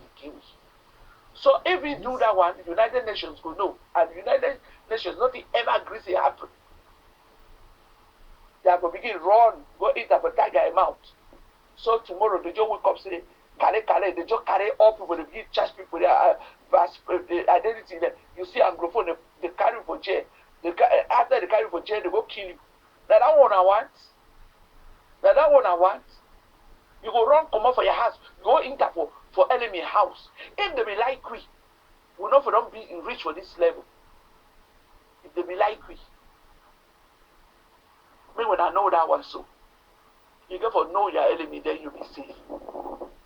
So if we do that one, the United Nations go know, and the United Nations nothing ever agrees it happen. They are going to begin run, go eat up a tiger amount. So tomorrow they just wake up say, Kale, they just carry all people, they begin charge people their identity. You see Anglophone, they carry for jail. After they carry for jail, they go kill you. Now that one I want. You go run, come out for your house, go enter for enemy house. If they be like we not for them be rich for this level. If they be like we. Me when I know that one so. You get for know your enemy, then you be safe.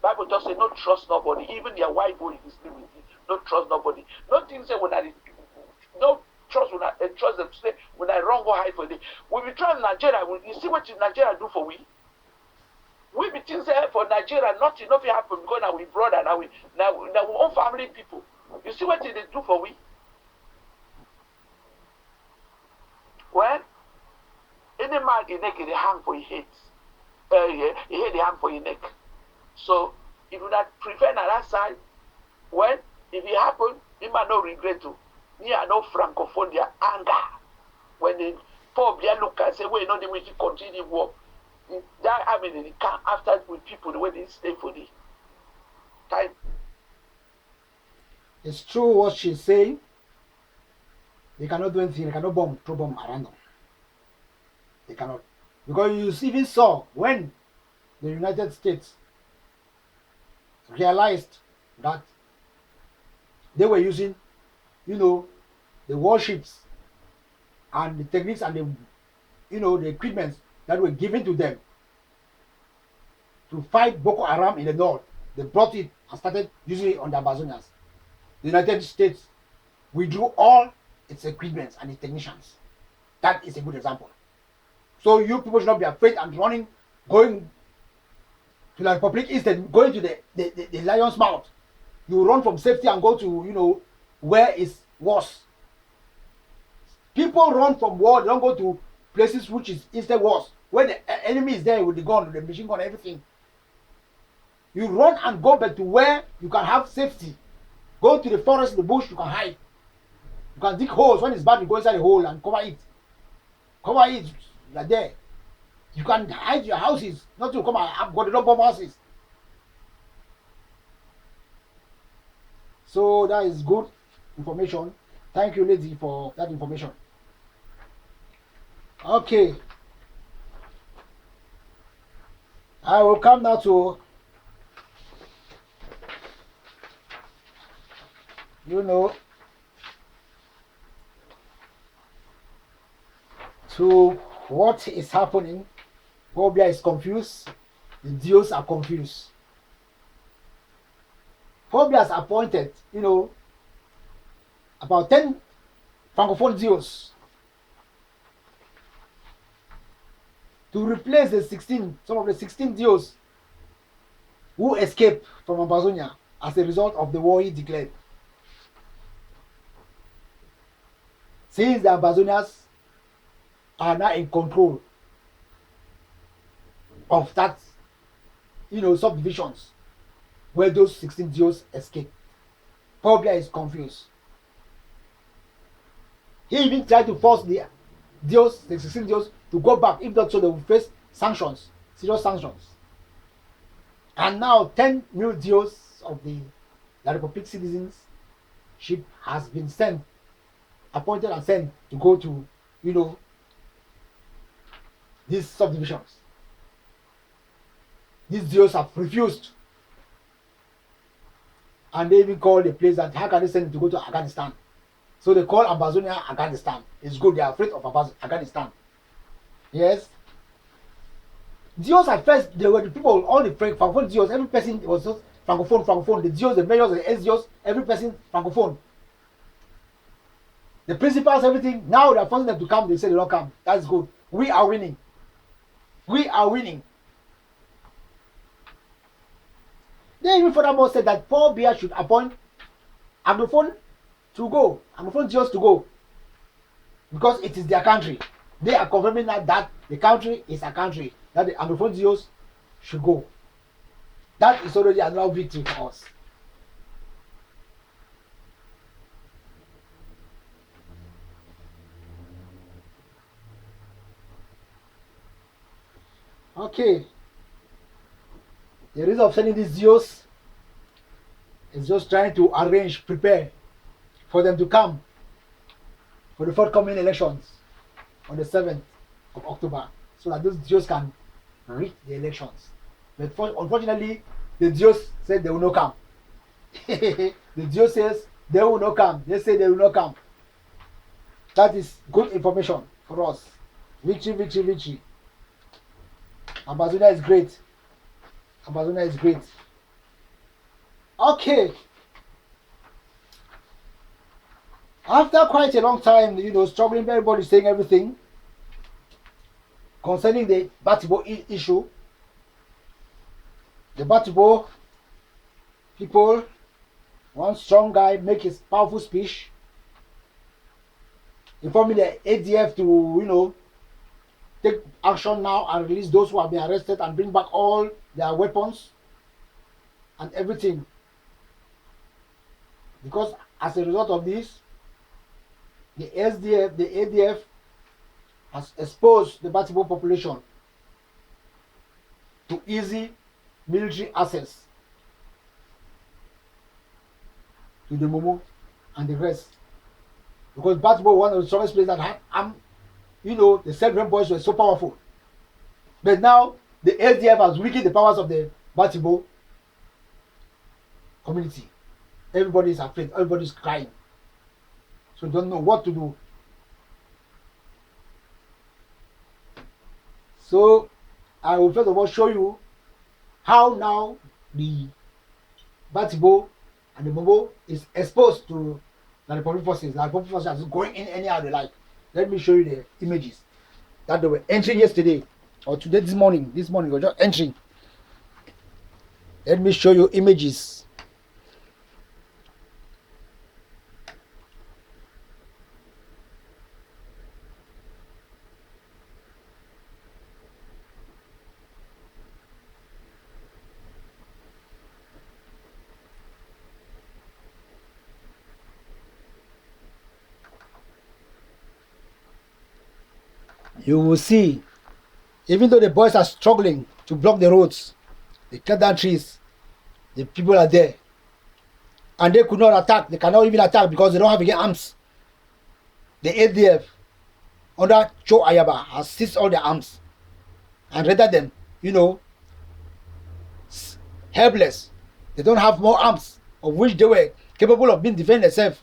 Bible just say not trust nobody, even your wife who is still with you. Don't trust nobody. Nothing say when I don't trust when I trust them say when I wrong go hide for them. When we trust Nigeria, you see what Nigeria do for we? We be things for Nigeria, nothing happen because now we brother, now we own family people. You see what they do for we? Well, any man in neck they hang for his head. He head they hang for his neck. So if you not prevent on that side, well, if it happen, you might not regret to. Me are no francophone their anger. When they probably look and say, well, no, they will continue war. That I mean they come after with people the way they stay for the time. It's true what she's saying. They cannot do anything. They cannot throw bomb around them. They cannot. Because you even saw when the United States realized that they were using, the warships and the techniques and the equipment that were given to them to fight Boko Haram in the north. They brought it and started using it on the Ambazonians. The United States withdrew all its equipment and its technicians. That is a good example. So you people should not be afraid and running, going to the Republic instead, going to the lion's mouth. You run from safety and go to, where is worse. People run from war, they don't go to places which is instead worse, where the enemy is there with the gun, with the machine gun, everything. You run and go back to where you can have safety. Go to the forest, the bush, you can hide. You can dig holes. When it's bad, you go inside the hole and cover it. Cover it, you are there. You can hide your houses, not to come and have got the bomb houses. So that is good information. Thank you, lady, for that information. Okay. I will come now to to what is happening. Phobia is confused. The Dios are confused. Phobia has appointed, about 10 francophone Dios to replace some of the 16 Dios who escaped from Amazonia as a result of the war he declared. Since the Ambazonians are now in control of that, subdivisions where those 16 Dios escaped, Phobia is confused. He even tried to force the 16 Dios, to go back. If not so, they will face sanctions, serious sanctions. And now 10 new Dios of the La Republique citizenship has been appointed and sent to go to, these subdivisions. These Dios have refused. And they even call the place that how can they send to go to Afghanistan? So they call Ambazonia Afghanistan. It's good, they are afraid of Afghanistan. Yes. Dios at first, they were the people, all the francophone Dios, every person was just francophone. The Dios, the mayors, the ex-Dios, every person francophone. The principals, everything. Now they are forcing them to come, they say they don't come. That's good. We are winning. We are winning. They even furthermore said that Paul Biya should appoint Anglophone Dios to go. Because it is their country. They are confirming that the country is a country, that the Anglophone Dios should go. That is already another victory for us. Okay. The reason of sending these Dios is just trying to prepare for them to come for the forthcoming elections on the 7th of October, so that those Dios can rig the elections. But unfortunately, the Dios said they will not come. The Dios says they will not come. They say they will not come. That is good information for us. Victory. Ambazonia is great. Ambazonia is great. Okay. After quite a long time, struggling, everybody saying everything concerning the Batibo issue. The Batibo people, one strong guy make his powerful speech, informing the ADF to, take action now and release those who have been arrested and bring back all their weapons and everything. Because as a result of this, the ADF has exposed the Batibo population to easy military access to the Momo and the rest. because Batibo was one of the strongest players that had the Self-Reign boys were so powerful. But now the SDF has weakened the powers of the Batibo community. Everybody is afraid, everybody is crying. So don't know what to do. So I will first of all show you how now the Batibo and the Mobo is exposed to the Republic forces. The Republic forces are going in anyhow they like. Let me show you the images that they were entering yesterday or today, this morning. This morning, they were just entering. Let me show you images. You will see, even though the boys are struggling to block the roads, they cut down trees, the people are there. And they could not attack, they cannot even attack because they don't have any arms. The ADF under Cho Ayaba has seized all their arms and rendered them, helpless. They don't have more arms of which they were capable of being defending themselves.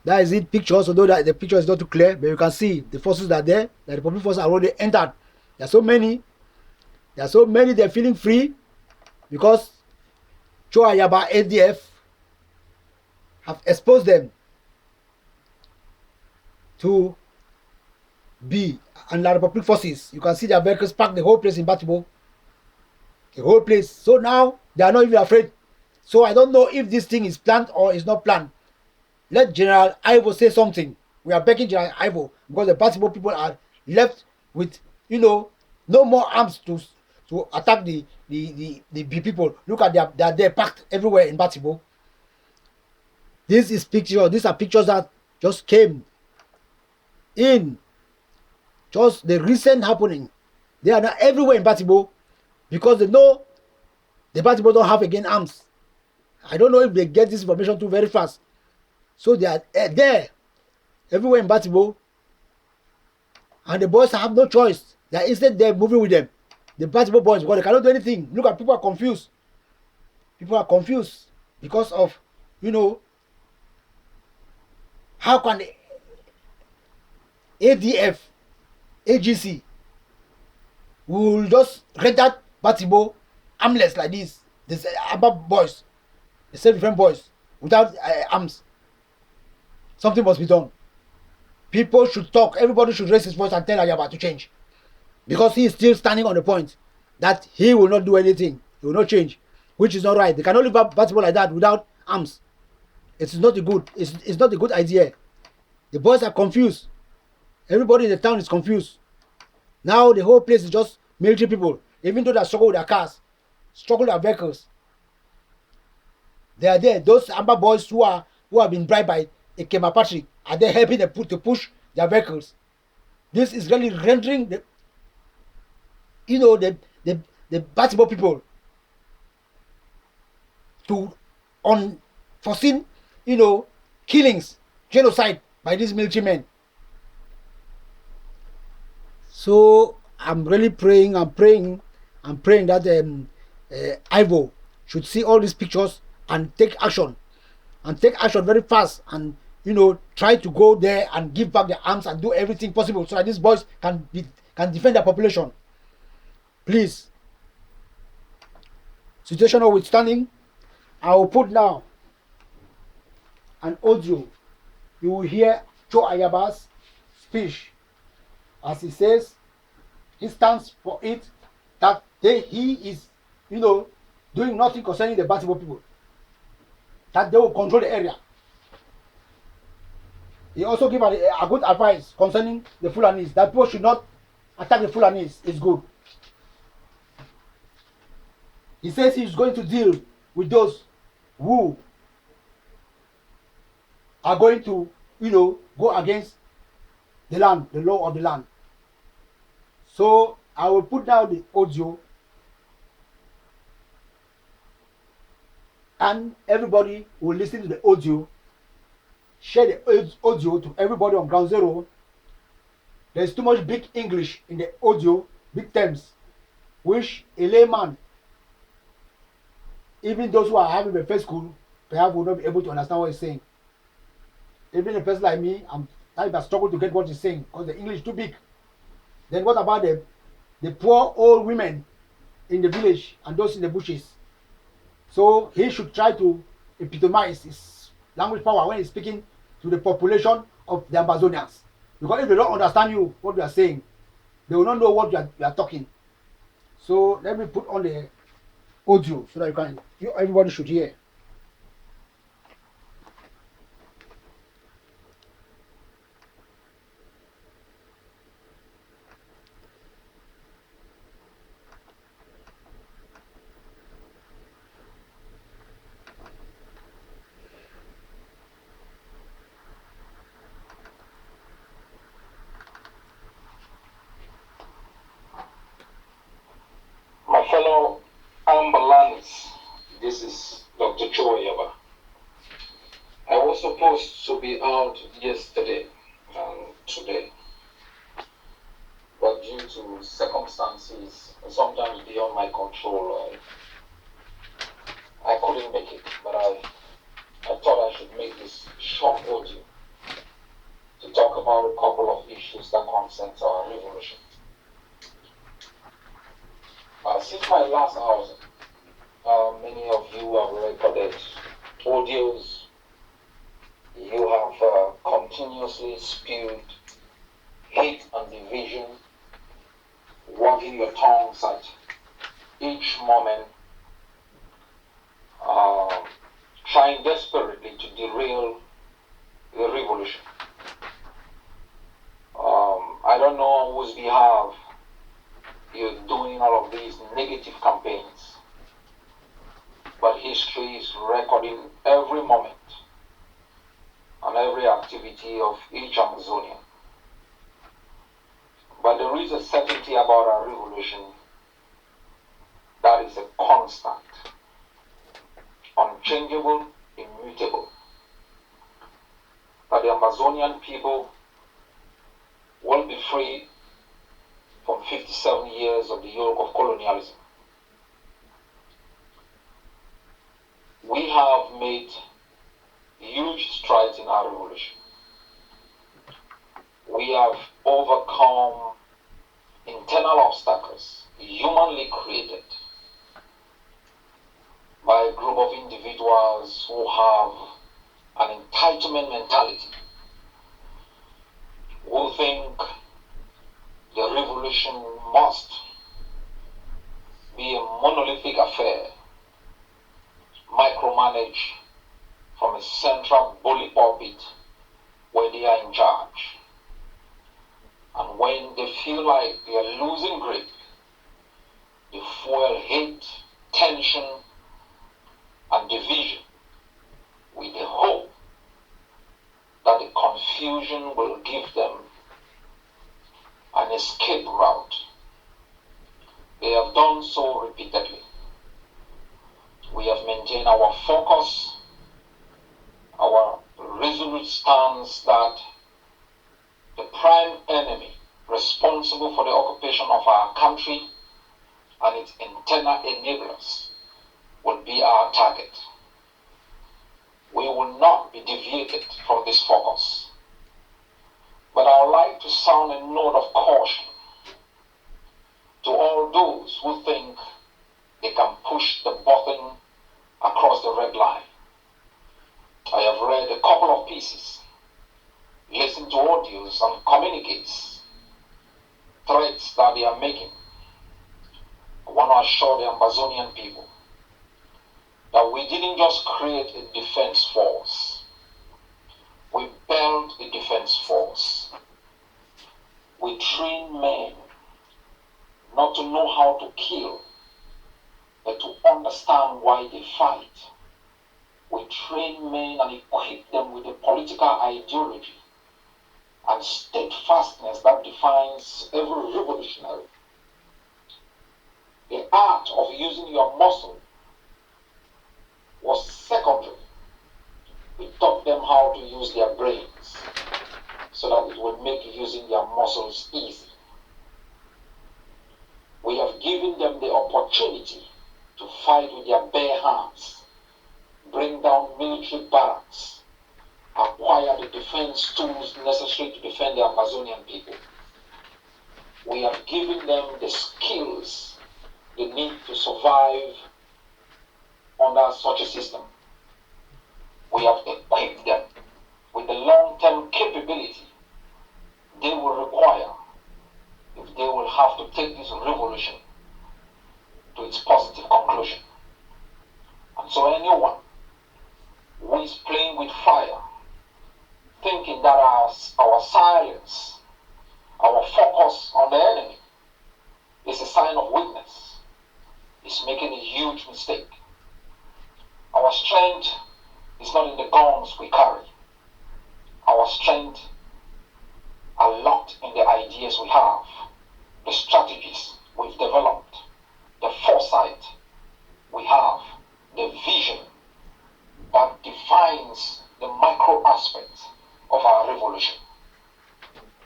That is it, pictures, although that the picture is not too clear, but you can see the forces that are there, the Republic forces are already entered. There are so many, they're feeling free because Cho Ayaba ADF have exposed them to be and the Republic forces. You can see their vehicles packed the whole place in Batibo. The whole place. So now they are not even afraid. So I don't know if this thing is planned or is not planned. Let General Ivo say something. We are begging General Ivo because the Batibo people are left with, no more arms to attack the people. Look at they're packed everywhere in Batibo. These are pictures that just came in. Just the recent happening. They are now everywhere in Batibo because they know the Batibo don't have again arms. I don't know if they get this information too very fast. So they are there, everywhere in Batibo, and the boys have no choice. They are instead there moving with them. The Batibo boys, because they cannot do anything. Look at people are confused. People are confused because of, how can the ADF, AGC, will just render Batibo armless like this? This Amba boys, the self-defense boys, without arms. Something must be done. People should talk. Everybody should raise his voice and tell Ayaba to change. Because he is still standing on the point that he will not do anything. He will not change. Which is not right. They cannot live up Batibo like that without arms. It's not a good idea. The boys are confused. Everybody in the town is confused. Now the whole place is just military people. Even though they struggle with their cars, struggle with their vehicles. They are there. Those Amba boys who have been bribed by Ekema Patrick, are they helping them to push their vehicles? This is really rendering the Batibo people to unforeseen, killings, genocide by these military men. So I'm really praying that Ivo should see all these pictures and take action very fast, and try to go there and give back their arms and do everything possible so that these boys can defend their population. Please. Situation notwithstanding, I will put now an audio. You will hear Cho Ayaba's speech as he says he stands for it that he is doing nothing concerning the Batibo people, that they will control the area. He also gave a good advice concerning the Fulanis, that people should not attack the Fulanis. It's good. He says he's going to deal with those who are going to, go against the land, the law of the land. So I will put down the audio and everybody will listen to the audio share the audio to everybody on ground zero. There's too much big English in the audio, big terms, which a layman, even those who are having the first school, perhaps will not be able to understand what he's saying. Even a person like me, I struggle to get what he's saying because the English is too big. Then what about the poor old women in the village and those in the bushes? So he should try to epitomize his language power when he's speaking to the population of the Ambazonians. Because if they don't understand you, what you are saying, they will not know what you are talking. So let me put on the audio so that everybody should hear. My fellow Ambazonians, this is Dr. Ayaba. I was supposed to be out yesterday and today, but due to circumstances sometimes beyond my control, I couldn't make it. But I thought I should make this short audio to talk about a couple of issues that concern our revolution. Since my last outing, many of you have recorded audios. You have continuously spewed hate and division, wagging your tongues at each moment, trying desperately to derail the revolution. I don't know on whose behalf you're doing all of these negative campaigns, but history is recording every moment and every activity of each Amazonian. But there is a certainty about our revolution that is a constant, unchangeable, immutable. That the Amazonian people will be free from 57 years of the yoke of colonialism. We have made huge strides in our revolution. We have overcome internal obstacles humanly created by a group of individuals who have an entitlement mentality, who think the revolution must be a monolithic affair, micromanaged from a central bully pulpit where they are in charge. And when they feel like they are losing grip, they fuel hate, tension, and division with the hope that the confusion will give them an escape route. They have done so repeatedly. We have maintained our focus, our resolute stance that the prime enemy responsible for the occupation of our country and its internal enablers will be our target. We will not be deviated from this focus. But I would like to sound a note of caution to all those who think they can push the button across the red line. I have read a couple of pieces, listened to audios and communiques, threats that they are making. I want to assure the Ambazonian people that we didn't just create a defense force. We built a defense force. We train men not to know how to kill, but to understand why they fight. We train men and equip them with a political ideology and steadfastness that defines every revolutionary. The art of using your muscle was secondary. We taught them how to use their brains so that it will make using their muscles easy. We have given them the opportunity to fight with their bare hands, bring down military barracks, acquire the defense tools necessary to defend the Ambazonian people. We have given them the skills they need to survive under such a system. We have equipped them with the long-term capability they will require if they will have to take this revolution to its positive conclusion. And so anyone who is playing with fire, thinking that our silence, our focus on the enemy is a sign of weakness, is making a huge mistake. Our strength is not in the guns we carry. Our strength are locked in the ideas we have, the strategies we've developed, the foresight we have, the vision that defines the micro aspects of our revolution.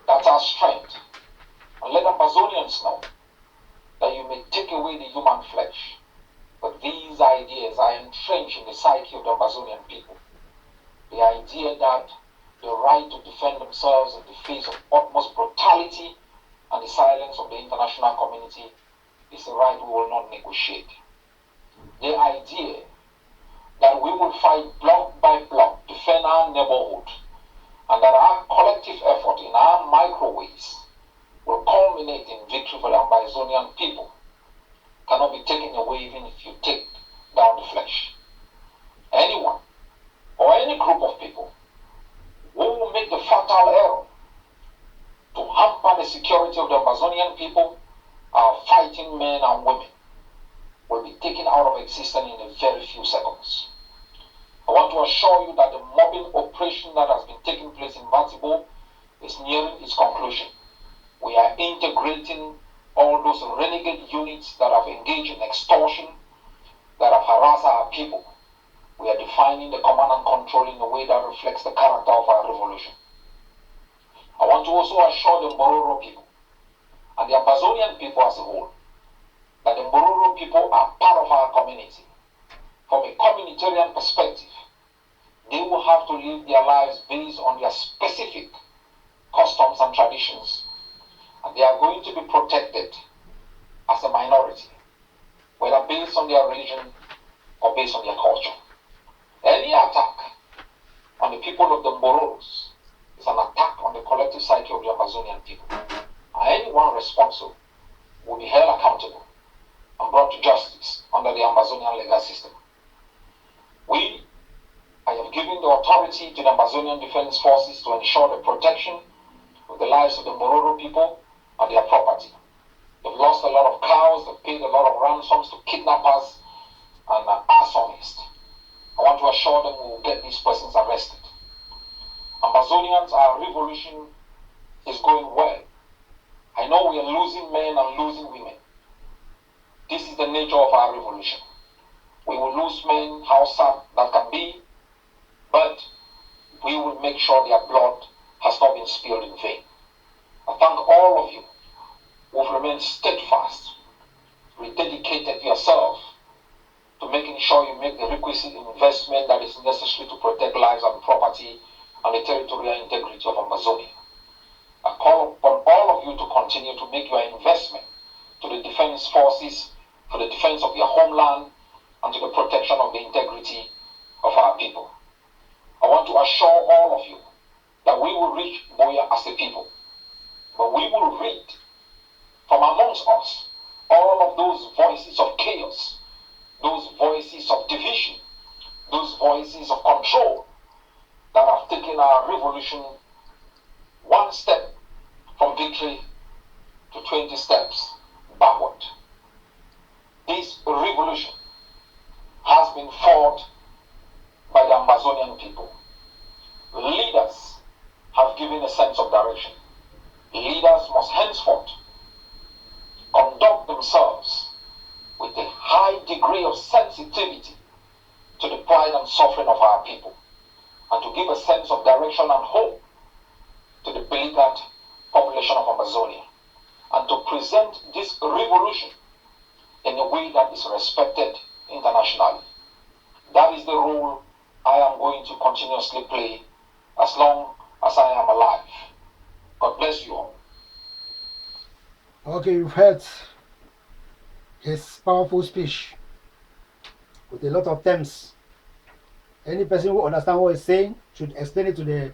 That's our strength. And let Ambazonians know that you may take away the human flesh, but these ideas are entrenched in the psyche of the Ambazonian people. The idea that the right to defend themselves in the face of utmost brutality and the silence of the international community is a right we will not negotiate. The idea that we will fight block by block, defend our neighborhood, and that our collective effort in our micro ways will culminate in victory for the Ambazonian people cannot be taken away even if you take down the flesh. Anyone or any group of people who will make the fatal error to hamper the security of the Ambazonian people, our fighting men and women, will be taken out of existence in a very few seconds. I want to assure you that the mobbing operation that has been taking place in Vatibo is nearing its conclusion. We are integrating all those renegade units that have engaged in extortion, that have harassed our people. We are defining the command and control in a way that reflects the character of our revolution. I want to also assure the Mbororo people and the Ambazonian people as a whole that the Mbororo people are part of our community. From a communitarian perspective, they will have to live their lives based on their specific customs and traditions, and they are going to be protected as a minority, whether based on their religion or based on their culture. Any attack on the people of the Mbororos is an attack on the collective psyche of the Ambazonian people. And anyone responsible will be held accountable and brought to justice under the Ambazonian legal system. I have given the authority to the Ambazonian Defense Forces to ensure the protection of the lives of the Mbororo people and their property. They've lost a lot of cows, they've paid a lot of ransoms to kidnappers and arsonists. I want to assure them we will get these persons arrested. Ambazonians, our revolution is going well. I know we are losing men and losing women. This is the nature of our revolution. We will lose men, how sad that can be, but we will make sure their blood has not been spilled in vain. I thank all of you who have remained steadfast, rededicated yourself to making sure you make the requisite investment that is necessary to protect lives and property and the territorial integrity of Ambazonia. I call upon all of you to continue to make your investment to the defense forces for the defense of your homeland and to the protection of the integrity of our people. I want to assure all of you that we will reach Boya as a people, but we will rid from amongst us all of those voices of chaos, those voices of division, those voices of control that have taken our revolution one step from victory to 20 steps backward. This revolution has been fought by the Ambazonian people. Leaders have given a sense of direction. Leaders must henceforth conduct themselves with a high degree of sensitivity to the pride and suffering of our people. and to give a sense of direction and hope to the beleaguered population of Ambazonia, and to present this revolution in a way that is respected internationally. That is the role I am going to continuously play as long as I am alive. God bless you all. Okay, you've heard his powerful speech with a lot of terms. Any person who understands what he's saying should explain it to the,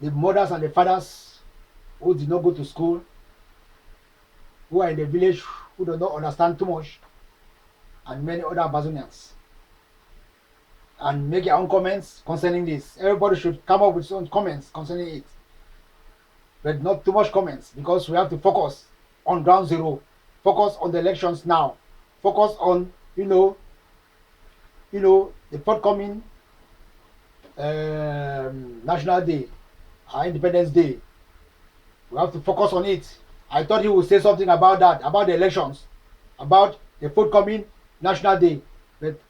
the mothers and the fathers who did not go to school, who are in the village, who do not understand too much, and many other Ambazonians, and make their own comments concerning this. Everybody should come up with some comments concerning it, but not too much comments, because we have to focus on ground zero, focus on the elections now, focus on the forthcoming National Day, our Independence Day. We have to focus on it. I thought he would say something about that, about the elections, about the forthcoming National Day, but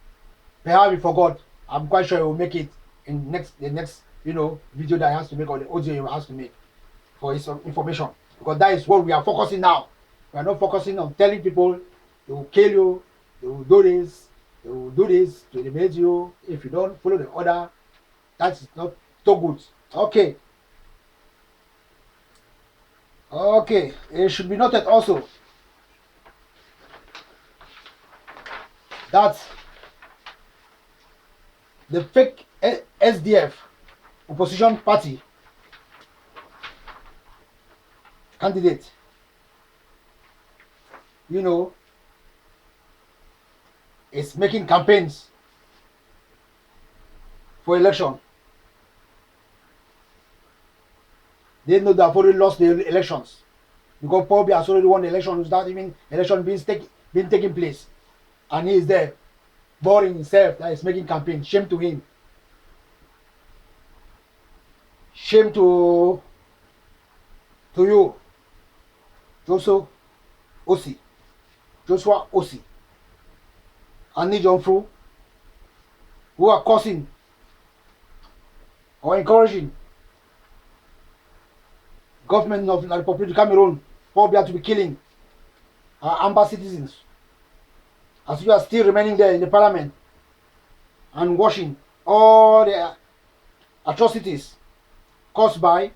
perhaps he forgot. I'm quite sure he will make it in the next video that he has to make, or the audio he has to make for his information, because that is what we are focusing now. We are not focusing on telling people they will kill you, they will do this, they will do this to eliminate you if you don't follow the order. That is not so good. Okay. Okay, it should be noted also that the fake SDF opposition party candidate, is making campaigns for election. They know they have already lost the elections, because probably has already won the election without even election being taking place, and he is there boring himself that is making campaign. Shame to him. Shame to you, Joshua Osi, and Nijonfru, who are causing or encouraging government of the Republic of Cameroon probably to be killing our Amba citizens, as you are still remaining there in the parliament and watching all the atrocities caused by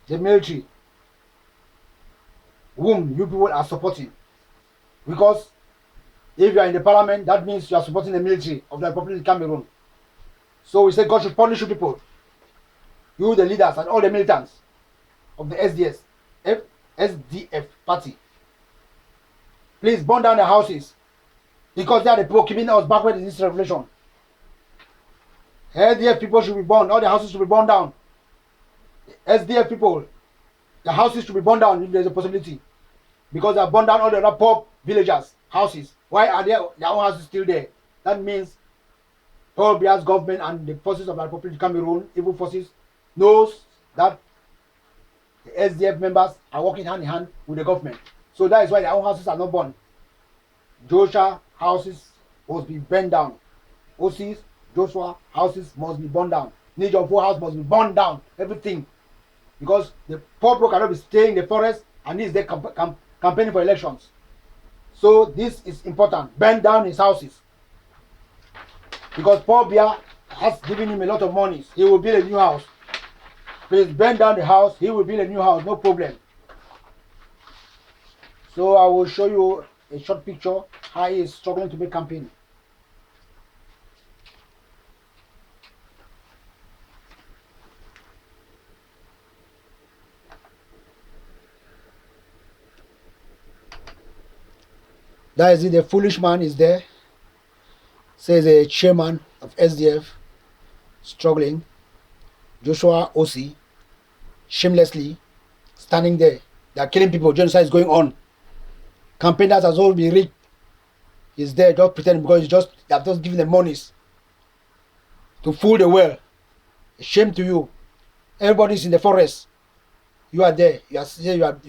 the military, whom you people are supporting. Because if you are in the parliament, that means you are supporting the military of the Republic of Cameroon. So we say God should punish you people, you the leaders and all the militants of the SDF party. Please burn down the houses, because they are the people keeping us backward in this revolution. SDF people should be burned, all the houses should be burned down. SDF people, the houses should be burned down if there is a possibility, because they have burned down all the other poor villagers' houses. Why are their own houses still there? That means Paul Biya's government and the forces of the Republic of Cameroon, evil forces, knows that the SDF members are working hand in hand with the government. So that is why their own houses are not burned. Joshua houses must be burned down. Joshua houses must be burned down. Nijonfo house must be burned down. Everything. Because the poor people cannot be staying in the forest and he is there campaigning for elections. So this is important. Burn down his houses. Because Paul Biya has given him a lot of money. He will build a new house. Please burn down the house. He will build a new house. No problem. So I will show you a short picture how he is struggling to make campaign. That is it. The foolish man is there. Says a chairman of SDF struggling. Joshua Osi, shamelessly standing there. They are killing people. Genocide is going on. Campaigners has all been rigged. He's there just pretending, because they have just given them monies to fool the world. Shame to you. Everybody's in the forest. You are there. You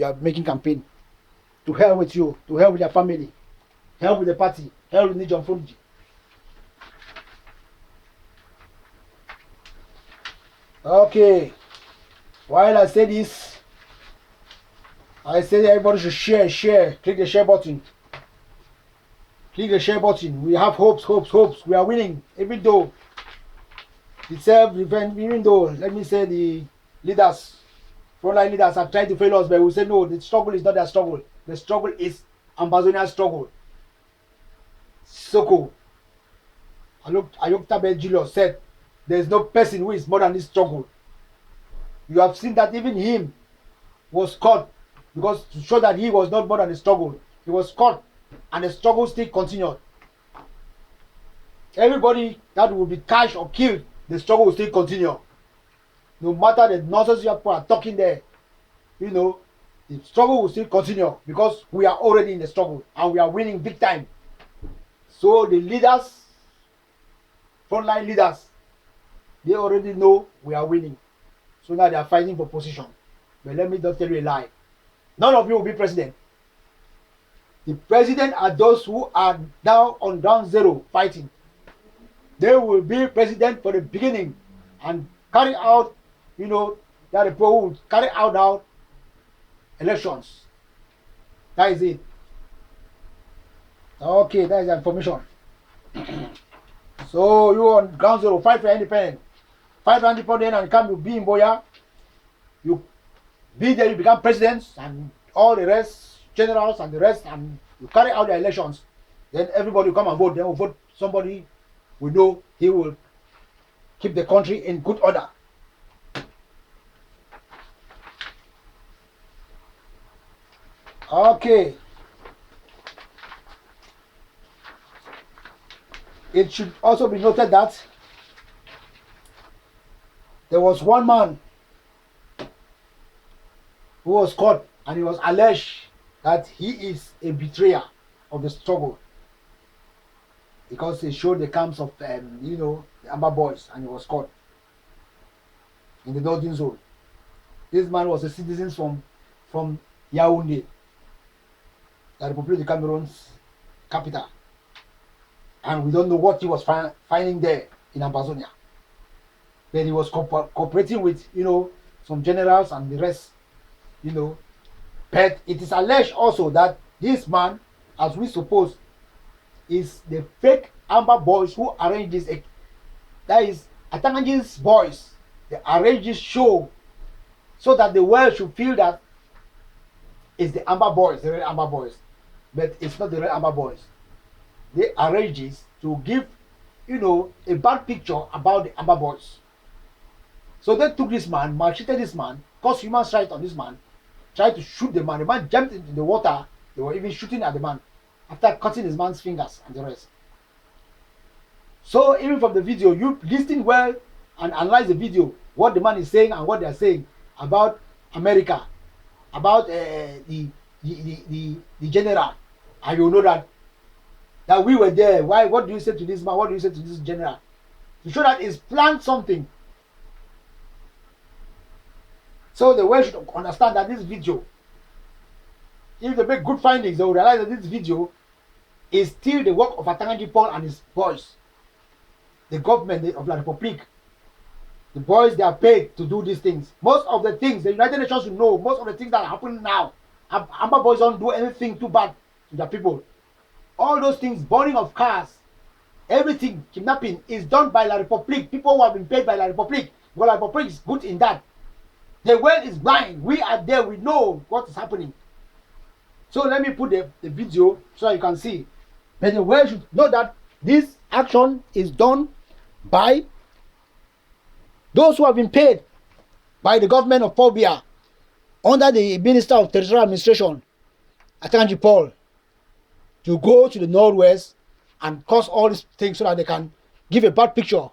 are making campaign. To hell with you. To hell with your family. Hell with the party. Hell with Nijon Fuji. Okay. While I say this, I say everybody should share. Click the share button. Click the share button. We have hopes. We are winning. Even though even though, let me say, the leaders, frontline leaders have tried to fail us, but we say no, the struggle is not their struggle. The struggle is Ambazonian struggle. Soko, Ayoktabe Julius said, there is no person who is more than this struggle. You have seen that even him was caught, because to show that he was not more than the struggle. He was caught and the struggle still continued. Everybody that will be catched or killed, the struggle will still continue. No matter the nonsense you are talking there, the struggle will still continue because we are already in the struggle and we are winning big time. So the leaders, frontline leaders, they already know we are winning. So now they are fighting for position. But let me just tell you a lie. None of you will be president. The president are those who are now on ground zero fighting. They will be president for the beginning and carry out, that the people will carry out now elections. That is it. Okay, that is the information. So you on ground zero, fight for independence. Fight for independence and come to be in Boya. You be there, you become presidents and all the rest, generals and the rest, and you carry out the elections. Then everybody will come and vote. Then we'll vote somebody we know he will keep the country in good order. Okay. It should also be noted that there was one man who was caught and he was alleged that he is a betrayer of the struggle because he showed the camps of the Amba boys, and he was caught in the Northern Zone. This man was a citizen from Yaoundé, the Republic of Cameroon's capital, and we don't know what he was finding there in Ambazonia. But he was cooperating with some generals and the rest, But it is alleged also that this man, as we suppose, is the fake Amba boys who arranged this. That is Atanga's boys. They arranged this show so that the world should feel that it's the Amba boys, the real Amba boys. But it's not the real Amba boys. They arranged this to give, a bad picture about the Amba boys. So they took this man, maltreated this man, caused human rights on this man, tried to shoot the man. The man jumped into the water. They were even shooting at the man after cutting his man's fingers and the rest. So even from the video, you listen well and analyze the video, what the man is saying and what they are saying about America, about the general, and you know that we were there. Why? What do you say to this man? What do you say to this general? To show that he's planned something. So the world should understand that this video, if they make good findings, they will realize that this video is still the work of Atangi Paul and his boys. The government of La République. The boys, they are paid to do these things. Most of the things, the United Nations should know, most of the things that are happening now, Amba boys don't do anything too bad to the people. All those things, burning of cars, everything, kidnapping, is done by La République. People who have been paid by La République. Well, La République is good in that. The world is blind. We are there. We know what is happening. So let me put the video so that you can see. But the world should know that this action is done by those who have been paid by the government of Paul Biya under the Minister of Territorial Administration, Atangi Paul, to go to the Northwest and cause all these things so that they can give a bad picture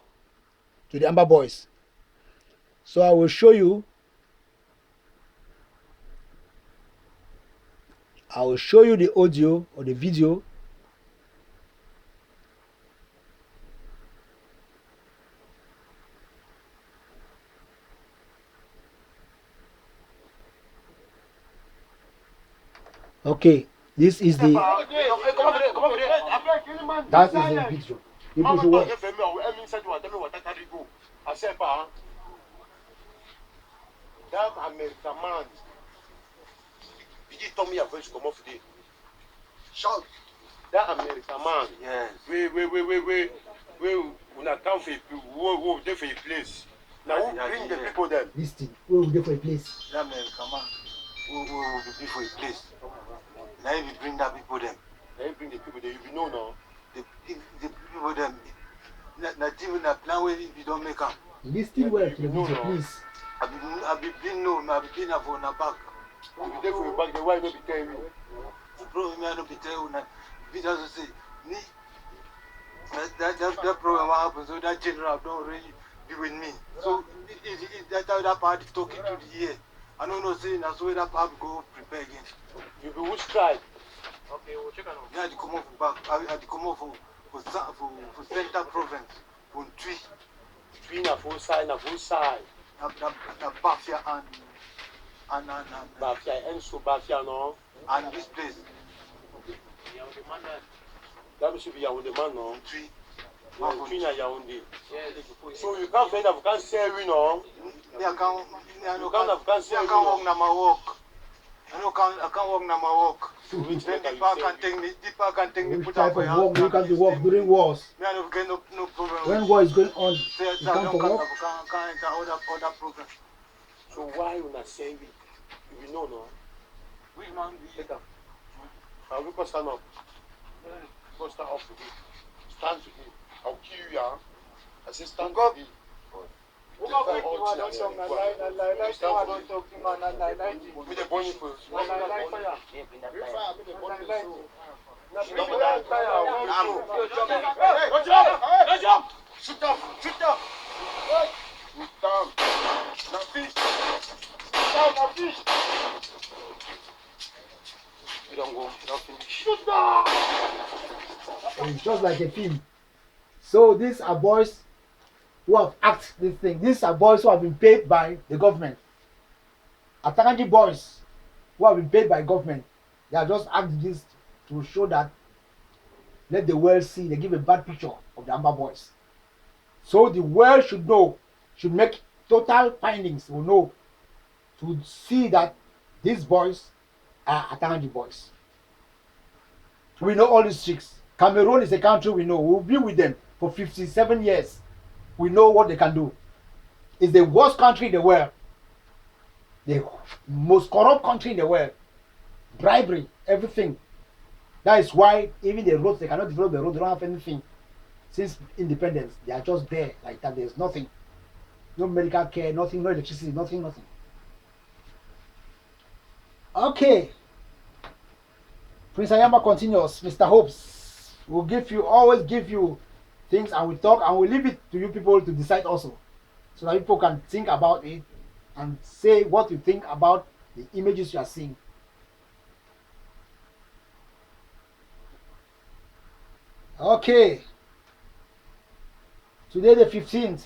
to the Amba boys. So I will show you. I will show you the audio or the video. Okay, this is the. That is the video. People should watch. that American man. Did you tell me your voice come off today? Shout. That American man. Yes. We not come for who there for a place. Now who bring the people them? Listen, where will they for a place? That American man who will be for a place. Now if you bring that people them. They bring the people there. You know now. The people them. Not even a plan where you don't make them. Listen well to the video, please. I've been known. I've been for a back. If you there for your back, then why not be telling me? Bro, me I don't be telling you. If just say, that problem what happens, so that general don't really be with me. So if that that party talking to the ear, I don't know saying that's where that party go prepare again. You be which tribe? Okay, we'll check on. Yeah, I come off back. I come off for Central Province, for Twi. Twi na full side, na full side. Na Bafia and Bafia and so Bafia no. And this place. That should be Yaoundé man no. Twi. Twi na Yaoundé. So you can't find that can't say we no. I can't walk na my walk. I can't walk na my walk. Then the park can take me, Which put type up of my work you can do work during wars? Me I don't get no problem. When war is going on, you I come for work? can't enter other program. So why you not saying it? You know no. Which man be Take up. We can stand up. Go stand up today. Stand today. I'll kill you, yeah. I say stand today. With the bunny first. Shoot up! Shoot up! Shoot down! Now fish! Shoot down! Now fish! You don't go. Now finish. Shoot down! It's just like a film. So these are boys who have acted this thing. These are boys who have been paid by the government. Atangaji boys who have been paid by government. They are just acting this to show that, let the world see, they give a bad picture of the Amba boys. So the world should know, should make total findings, will know, to see that these boys are Atangaji boys. We know all these tricks. Cameroon is a country we know. We've been with them for 57 years. We know what they can do. It's the worst country in the world. The most corrupt country in the world. Bribery, everything. That is why even the roads, they cannot develop the roads. They don't have anything. Since independence, they are just there like that. There's nothing. No medical care, nothing, no electricity, nothing. Okay. Prince Ayaba continues. Mr. Hopes will always give you things, and we talk, and we leave it to you people to decide also, so that people can think about it and say what you think about the images you are seeing. Okay. Today the 15th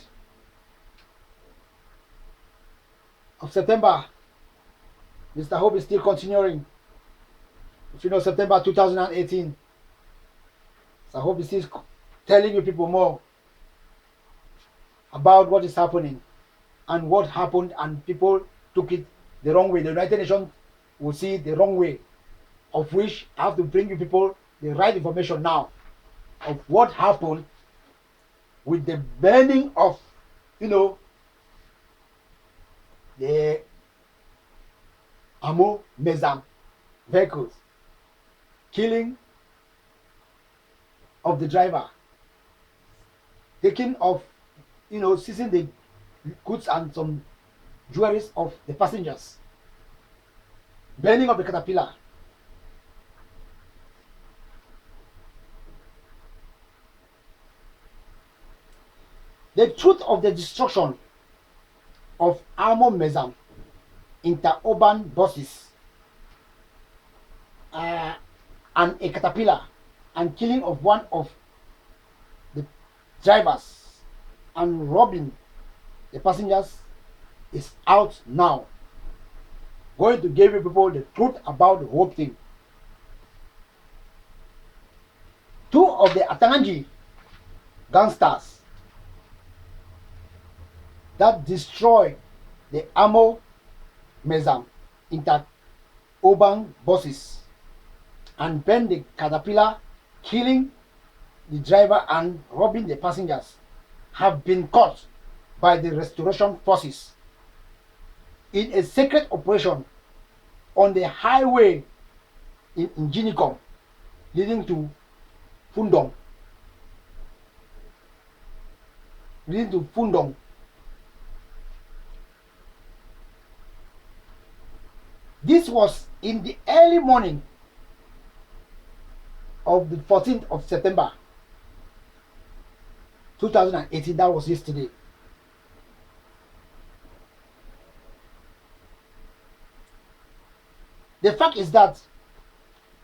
of September. Mr. Hope is still continuing. If you know, September 2018. So I hope is still telling you people more about what is happening and what happened, and people took it the wrong way. The United Nations will see it the wrong way, of which I have to bring you people the right information now of what happened with the burning of, the AMOUR MEZAN vehicles, killing of the driver, taking of, seizing the goods and some jewelries of the passengers, burning of the caterpillar. The truth of the destruction of AMOUR MEZAN interurban buses and a caterpillar, and killing of one of the drivers and robbing the passengers is out now. Going to give you people the truth about the whole thing. Two of the Atangaji gangsters that destroyed the AMOUR MEZAN inter-urban buses and burned the caterpillar, killing the driver and robbing the passengers, have been caught by the restoration forces in a secret operation on the highway in Inginikom leading to Fundong. This was in the early morning of the 14th of September 2018. That was yesterday. The fact is that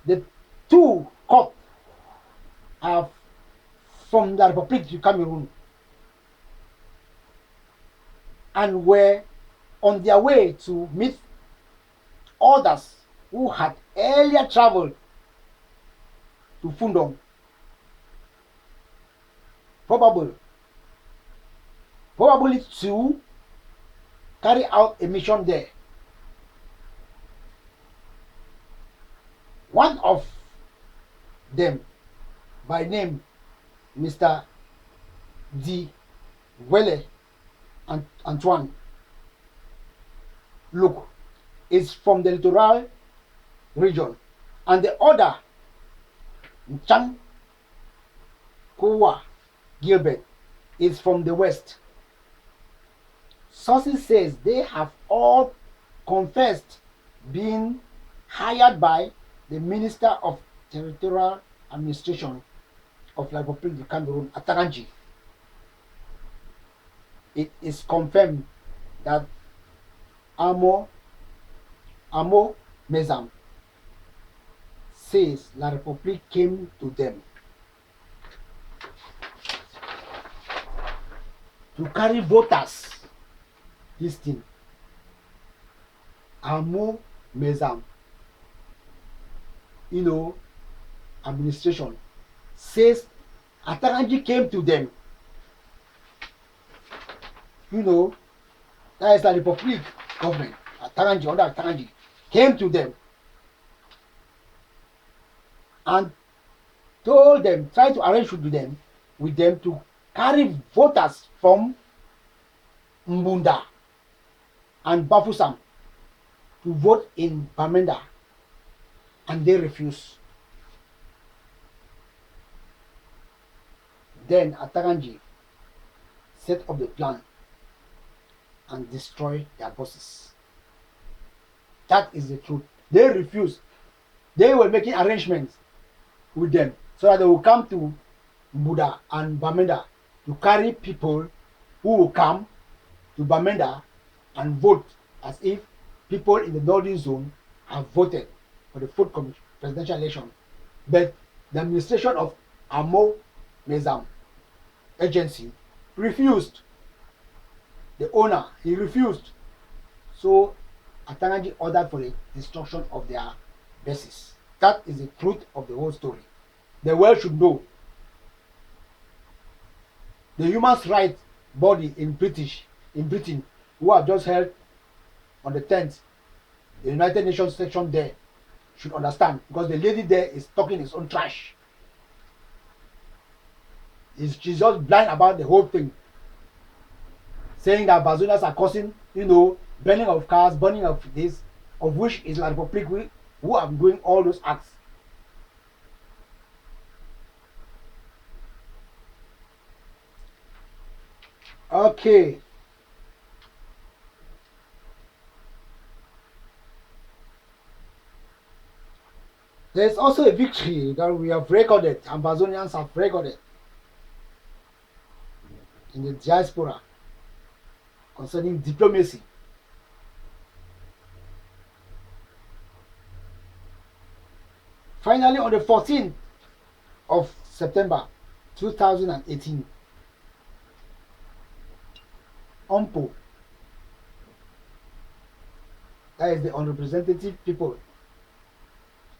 the two cops are from the Republic of Cameroon and were on their way to meet others who had earlier traveled to Fundong, probably to carry out a mission there. One of them, by name Mr. DOUALA Antoine, look, is from the littoral region, and the other, Chan Kowa Gilbert, is from the west. Sources says they have all confessed being hired by the Minister of Territorial Administration of the Republic of Cameroon, ATANGA. It is confirmed that AMOUR MEZAN says La République came to them to carry voters. This thing, AMOUR MEZAN, administration says ATANGA came to them. That is the Republic government. ATANGA, under ATANGA, came to them and told them, tried to arrange with them to carry voters from MBOUNDA and BAFOUSSAM to vote in BAMENDA, and they refused. Then ATANGA set up the plan and destroy their bosses. That is the truth. They refused. They were making arrangements with them so that they will come to MBOUNDA and BAMENDA to carry people who will come to BAMENDA and vote as if people in the northern zone have voted for the fourth presidential election. But the administration of AMOUR MEZAN agency refused. The owner, he refused. So ATANGA ordered for the destruction of their bases. That is the truth of the whole story. The world should know. The human rights body in Britain, who have just held on the 10th, the United Nations section there, should understand, because the lady there is talking his own trash. She's just blind about the whole thing, saying that Ambazonians are causing, burning of cars, burning of this, of which is La République who are doing all those acts. Okay. There's also a victory that we have recorded, Ambazonians have recorded in the diaspora concerning diplomacy. Finally, on the 14th of September 2018, UNPO, that is the Unrepresentative People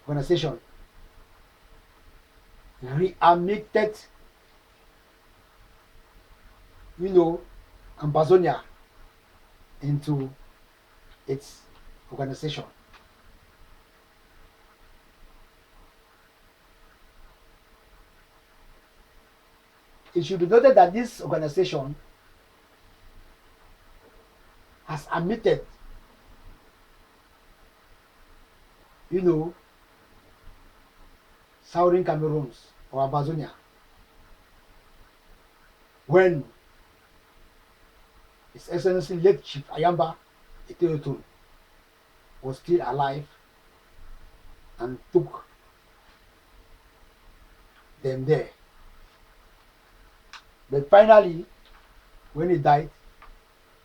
Organization, readmitted, Ambazonia into its organization. It should be noted that this organization has admitted, Southern Cameroons or Ambazonia when His Excellency late Chief Ayaba was still alive and took them there. But finally, when he died,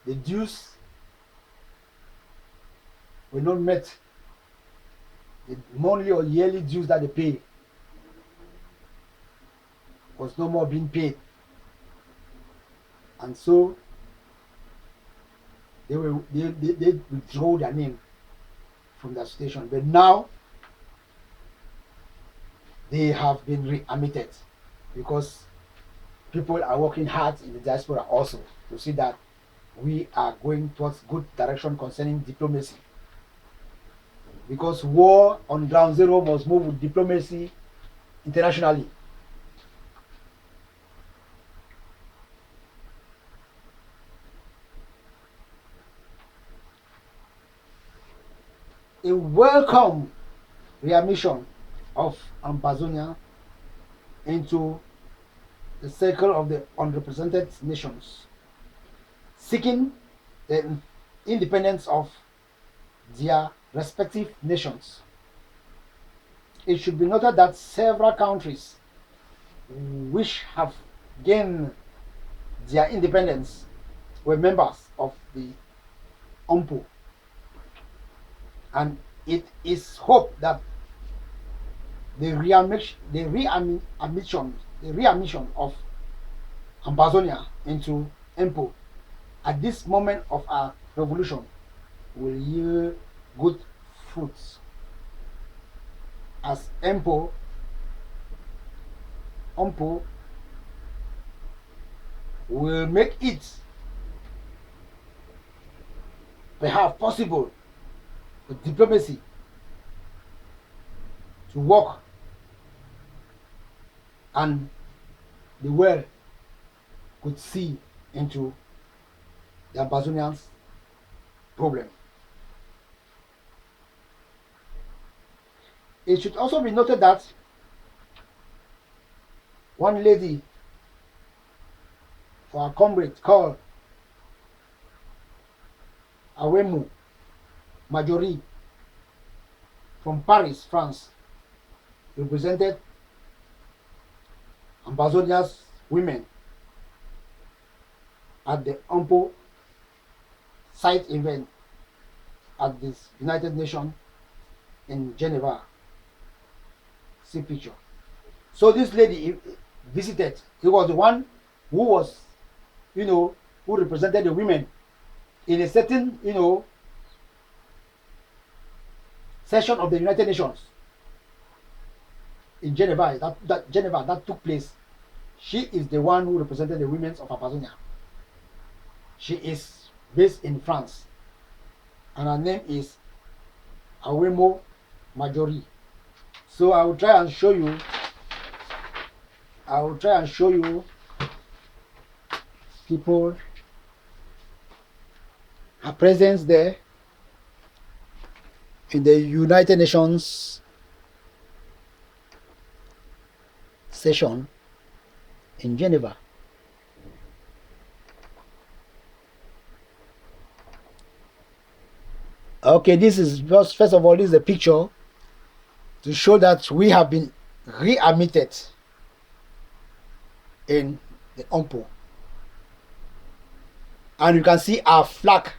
the dues were not met. The monthly or yearly dues that they pay was no more being paid, and so they withdrew their name from the association. But now they have been readmitted because people are working hard in the diaspora also to see that we are going towards good direction concerning diplomacy. Because war on ground zero must move with diplomacy internationally. A welcome readmission of Ambazonia into the circle of the unrepresented nations, seeking the independence of their respective nations. It should be noted that several countries which have gained their independence were members of the UNPO, and it is hoped that the readmission of Ambazonia into MPO at this moment of our revolution will yield good fruits, as UNPO will make it perhaps possible for diplomacy to work, and the world could see into the Ambazonians' problem. It should also be noted that one lady, for our comrade called Awemu Majori from Paris, France, represented Ambazonia's women at the UNPO site event at this United Nations in Geneva. See picture. So this lady visited. He was the one who was, who represented the women in a certain, session of the United Nations in Geneva. That took place. She is the one who represented the women of Ambazonia. She is based in France, and her name is Awemo Majori. So I will try and show you. People, her presence there in the United Nations session in Geneva. Okay, this is first of all, this is a picture to show that we have been readmitted in the UNPO. And you can see our flag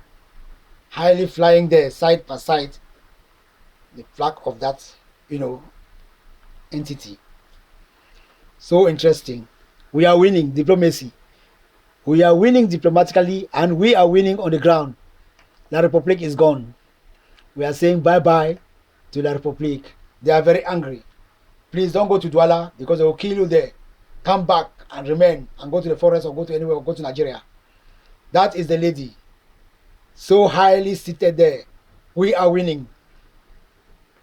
highly flying there side by side, the flag of that entity. So interesting. We are winning diplomacy, we are winning diplomatically, and we are winning on the ground. La République is gone. We are saying bye bye to La République. They are very angry. Please don't go to Douala because they will kill you there. Come back and remain and go to the forest or go to anywhere or go to Nigeria. That is the lady, so highly seated there We are winning.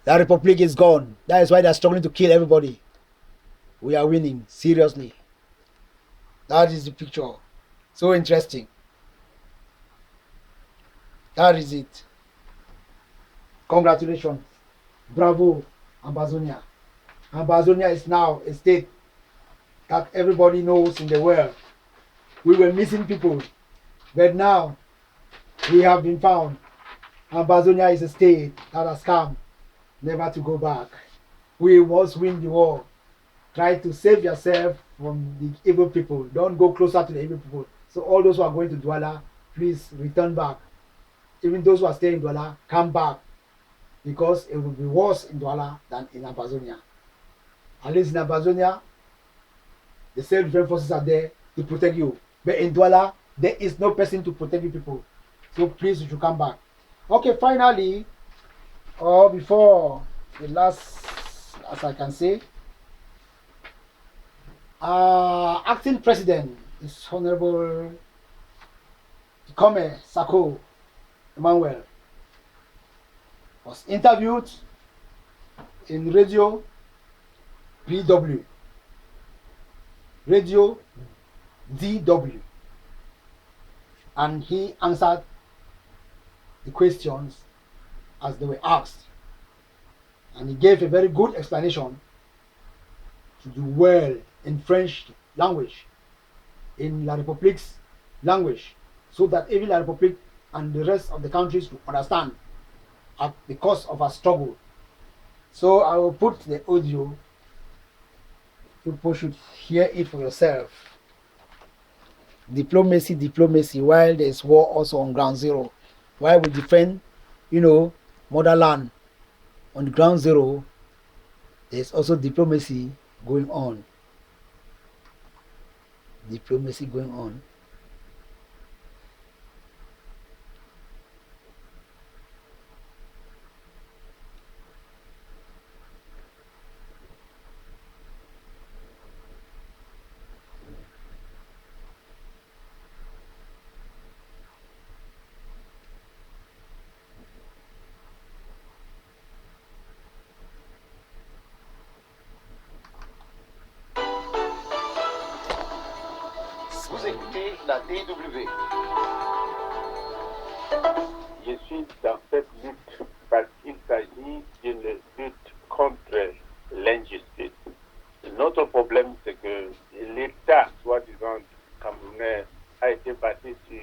The Republic is gone. That is why they're struggling to kill everybody. We are winning. Seriously. That is the picture. So interesting. That is it. Congratulations. Bravo, Ambazonia. Ambazonia is now a state that everybody knows in the world. We were missing people, but now we have been found. Ambazonia is a state that has come, never to go back. We must win the war. Try to save yourself from the evil people. Don't go closer to the evil people. So all those who are going to Douala, please return back. Even those who are staying in Douala, come back. Because it will be worse in Douala than in Ambazonia. At least in Ambazonia, the self-defense forces are there to protect you. But in Douala, there is no person to protect you people. So please, you should come back. Okay, finally, or before the last, as I can say, acting president is Honorable Ikome Sako Emmanuel was interviewed in radio BW, radio DW, and he answered the questions as they were asked, and he gave a very good explanation to do well in French language, in La République's language, so that even La République and the rest of the countries will understand at the cost of our struggle. So I will put the audio. People should hear it for yourself. Diplomacy, diplomacy, while there is war also on ground zero. While we defend, motherland on ground zero, there is also diplomacy going on. Diplomacy going on. Vous écoutez la DW. Je suis dans cette lutte parce qu'il s'agit d'une lutte contre l'injustice. Notre problème, c'est que l'État, soi-disant camerounais, a été basé sur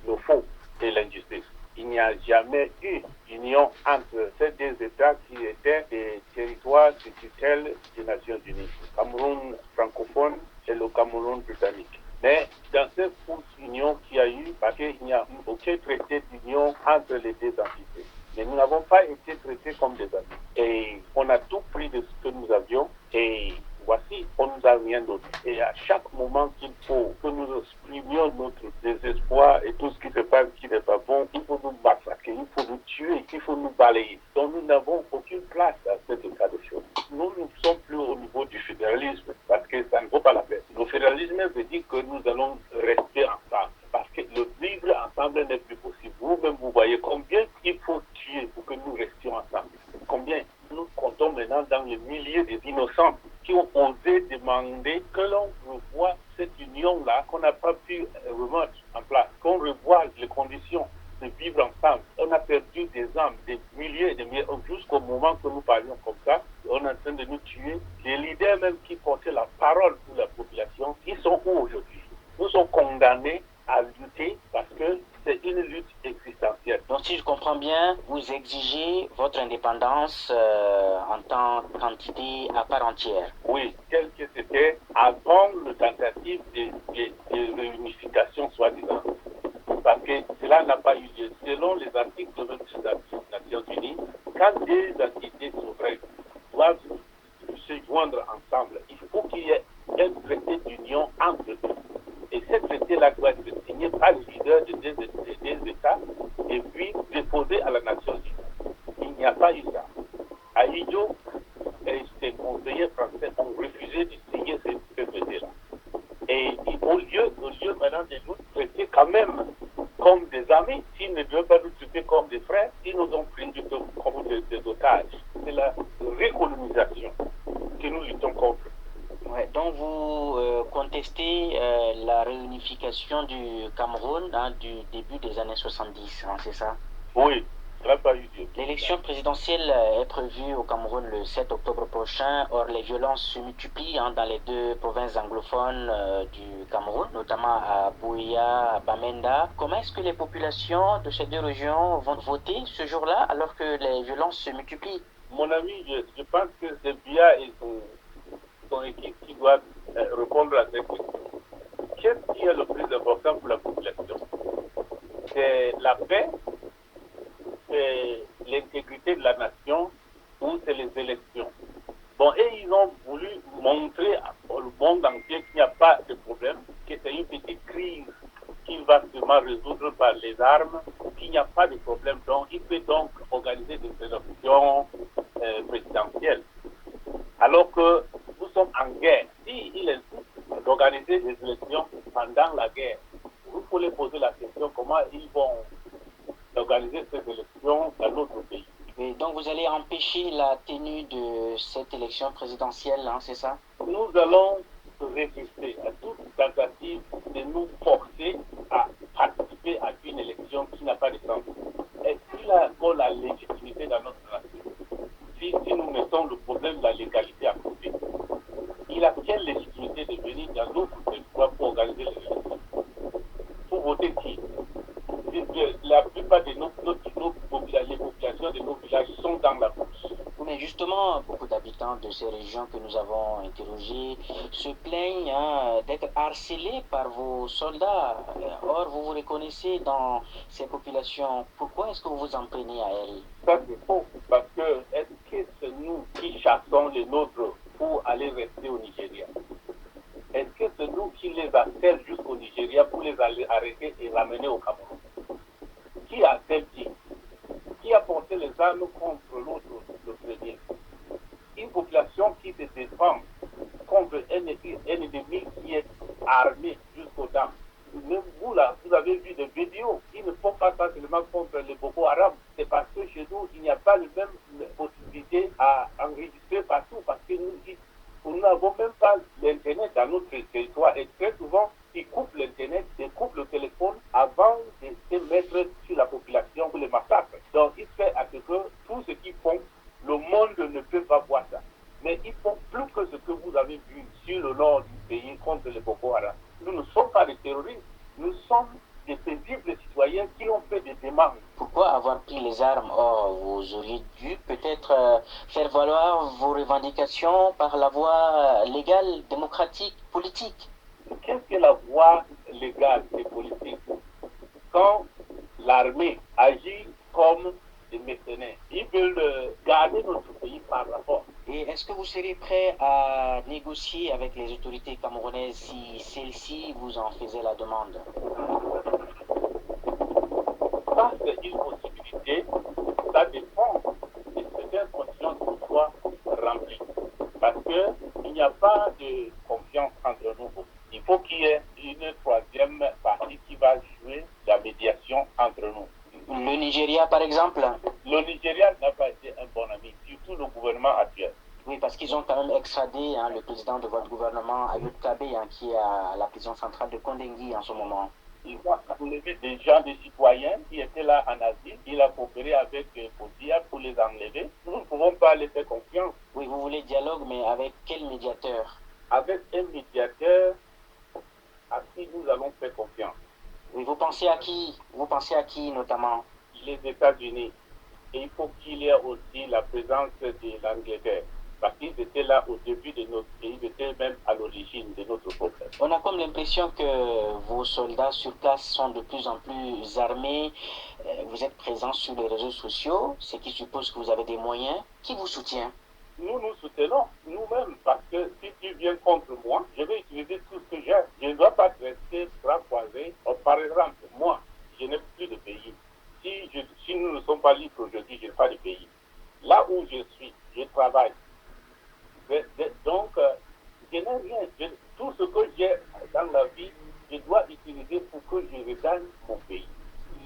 le faux et l'injustice. Il n'y a jamais eu union entre ces deux États qui étaient des territoires de tutelle des Nations Unies, le Cameroun francophone et le Cameroun britannique. Mais dans cette fausse union qu'il y a eu, parce qu'il n'y a eu aucun traité d'union entre les deux entités. Mais nous n'avons pas été traités comme des amis. Et on a tout pris de ce que nous avions et voici, on nous a rien donné. Et à chaque moment qu'il faut que nous exprimions notre désespoir et tout ce qui se passe qui n'est pas bon, il faut nous massacrer, il faut nous tuer, il faut nous balayer. Donc nous n'avons aucune place à cet état de choses. Nous ne sommes plus au niveau du fédéralisme parce que ça ne vaut pas la peine. Le fédéralisme veut dire que nous allons rester ensemble parce que le vivre ensemble n'est plus possible. Vous-même, vous voyez combien il faut tuer pour que nous restions ensemble. Combien nous comptons maintenant dans les milliers d'innocents qui ont osé demander que l'on revoie cette union-là qu'on n'a pas pu remettre en place, qu'on revoie les conditions de vivre ensemble. On a perdu des âmes, des milliers et des milliers, jusqu'au moment que nous parlions comme ça, on est en train de nous tuer. Les leaders même qui portaient la parole pour la population, ils sont où aujourd'hui? Nous sommes condamnés à lutter parce que c'est une lutte existentielle. Donc si je comprends bien, vous exigez votre indépendance en tant qu'entité à part entière. Oui, tel que c'était avant le tentative de réunification soi-disant. Parce que cela n'a pas eu lieu. Selon les articles de des Nations Unies, quand deux entités souveraines doivent se joindre ensemble, il faut qu'il y ait un traité d'union entre eux. Et ce traité-là doit être signé par les leaders des deux États et puis déposé à la Nation Unie. Il n'y a pas eu ça. À Idio, ses conseillers français ont refusé de signer ce traité-là. Et au lieu maintenant de nous traiter quand même comme des amis, s'ils ne veulent pas nous traiter comme des frères, ils nous ont pris la réunification du Cameroun du début des années 70, c'est ça? Oui, ça n'a pas eu lieu. L'élection présidentielle est prévue au Cameroun le 7 octobre prochain. Or, les violences se multiplient dans les deux provinces anglophones du Cameroun, notamment à BIYA, à BAMENDA. Comment est-ce que les populations de ces deux régions vont voter ce jour-là alors que les violences se multiplient? Mon ami, je pense que c'est BIYA et son équipe qui doivent répondre à cette question. Qu'est-ce qui est le plus important pour la population? C'est la paix, c'est l'intégrité de la nation ou c'est les élections? Bon, et ils ont voulu montrer au monde entier qu'il n'y a pas de problème, que c'est une petite crise qu'il va seulement résoudre par les armes, qu'il n'y a pas de problème. Donc, il peut donc organiser des élections présidentielles. Alors que nous sommes en guerre. S'il insiste d'organiser des élections pendant la guerre, vous pouvez poser la question comment ils vont organiser ces élections dans notre pays. Et donc vous allez empêcher la tenue de cette élection présidentielle, c'est ça? Nous allons résister à toute tentative de nous forcer à participer à une élection qui n'a pas de sens. Est-ce qu'il a encore la légitimité dans notre nation? Si nous mettons le problème de la légalité à côté, il a quelle légitimité de venir dans notre territoire pour organiser les élections? Pour voter qui? La plupart de les populations de nos villages sont dans la course. Mais justement, beaucoup d'habitants de ces régions que nous avons interrogés se plaignent d'être harcelés par vos soldats. Or, vous vous reconnaissez dans ces populations. Pourquoi est-ce que vous vous en prenez à elles? Ça, c'est faux. Parce que est-ce que c'est nous qui chassons les nôtres pour aller rester au Nigeria? Est-ce que c'est nous qui les harcèlent jusqu'au Nigeria pour les arrêter et ramener au Cameroun? Qui harcèle qui? Qui a porté les armes contre l'autre, le premier? Une population qui se défend contre un ennemi qui est armé jusqu'aux dents. Même vous, là, vous avez vu des vidéos. Ils ne font pas ça seulement contre les Boko Haram. C'est parce que chez nous, il n'y a pas la même possibilité à enregistrer partout. Parce que nous n'avons même pas l'Internet dans notre territoire. Et très souvent, ils coupent l'Internet, ils coupent le téléphone avant de se mettre sur la population pour les massacres. Donc, il fait à ce que tout ce qu'ils font, le monde ne peut pas voir ça. Mais ils font plus que ce que vous avez vu sur le nord du pays contre les Boko Haram. Nous ne sommes pas des terroristes, nous sommes des paisibles citoyens qui ont fait des demandes. Pourquoi avoir pris les armes? Or, vous auriez dû peut-être faire valoir vos revendications par la voie légale, démocratique, politique. Qu'est-ce que la voie légale et politique? Quand l'armée agit comme des mercenaires, ils veulent garder notre pays par la force. Et est-ce que vous serez prêt à négocier avec les autorités camerounaises si celles-ci vous en faisaient la demande? Ça, c'est une possibilité. Ça dépend de certaines conditions qui soient remplies. Parce qu'il n'y a pas de confiance entre nous. Il faut qu'il y ait une troisième partie qui va jouer la médiation entre nous. Le Nigeria, par exemple? Le Nigeria n'a pas été un bon ami, surtout le gouvernement actuel. Oui, parce qu'ils ont quand même extradé le président de votre gouvernement, Ayaba, qui est à la prison centrale de Kondengui en ce moment. Il a enlevé des gens, des citoyens qui étaient là en asile. Il a coopéré avec Podia pour les enlever. Nous ne pouvons pas les faire confiance. Oui, vous voulez dialogue, mais avec quel médiateur? Avec un médiateur à qui nous allons faire confiance. Oui, vous pensez à qui? Vous pensez à qui notamment? Les États-Unis. Et il faut qu'il y ait aussi la présence de l'Angleterre. Parce qu'ils étaient là au début de notre pays, ils étaient même à l'origine de notre problème. On a comme l'impression que vos soldats sur place sont de plus en plus armés. Vous êtes présents sur les réseaux sociaux, ce qui suppose que vous avez des moyens. Qui vous soutient? Nous nous soutenons nous-mêmes parce que si tu viens contre moi, je vais utiliser tout ce que j'ai. Je ne dois pas rester bras croisés. Par exemple, moi, je n'ai plus de pays. Si nous ne sommes pas libres aujourd'hui, je n'ai pas de pays. Là où je suis, je travaille. Donc, je n'ai rien. Tout ce que j'ai dans la vie, je dois utiliser pour que je regagne mon pays.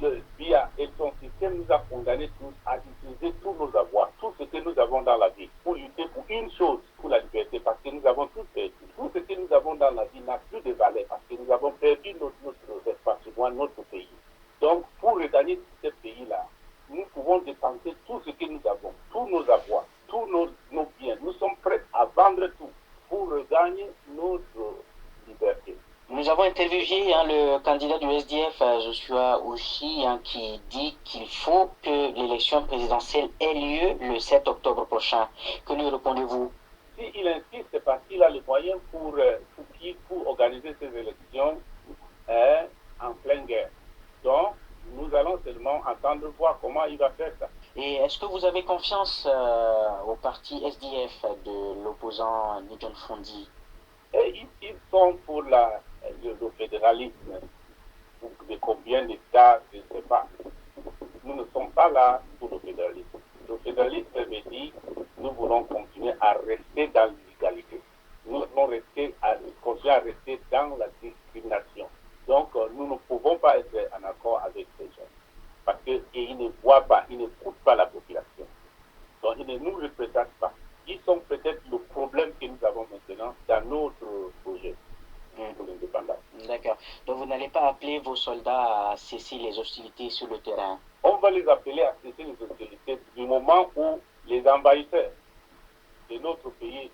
le BIYA et son système nous a condamnés tous à utiliser tous nos avoirs, tout ce que nous avons dans la vie, pour lutter pour une chose, pour la liberté, parce que nous avons tous perdu. Tout ce que nous avons dans la vie n'a plus de valeur, parce que nous avons perdu notre patrimoine, notre pays. Donc, pour regagner ce pays-là, nous pouvons dépenser tout ce que nous avons, tous nos avoirs, tous nos biens. Nous sommes prêts à vendre tout pour regagner notre liberté. Nous avons interviewé le candidat du SDF, Joshua Ouchi, qui dit qu'il faut que l'élection présidentielle ait lieu le 7 octobre prochain. Que lui répondez-vous? S'il insiste, c'est parce qu'il a les moyens pour organiser ces élections en pleine guerre. Donc, nous allons seulement attendre voir comment il va faire ça. Et est-ce que vous avez confiance au parti SDF de l'opposant Nidjon Fondi? Et ils sont pour le fédéralisme. De combien d'États, je ne sais pas. Nous ne sommes pas là pour le fédéralisme. Le fédéralisme veut dire nous voulons continuer à rester dans l'illégalité. Nous voulons continuer à rester dans la discrimination. Donc, nous ne pouvons pas être en accord avec ces gens. Parce qu'ils ne voient pas, ils n'écoutent pas la population. Donc, ils ne nous représentent pas. Ils sont peut-être le problème que nous avons maintenant dans notre projet pour l'indépendance. D'accord. Donc, vous n'allez pas appeler vos soldats à cesser les hostilités sur le terrain? On va les appeler à cesser les hostilités du moment où les envahisseurs de notre pays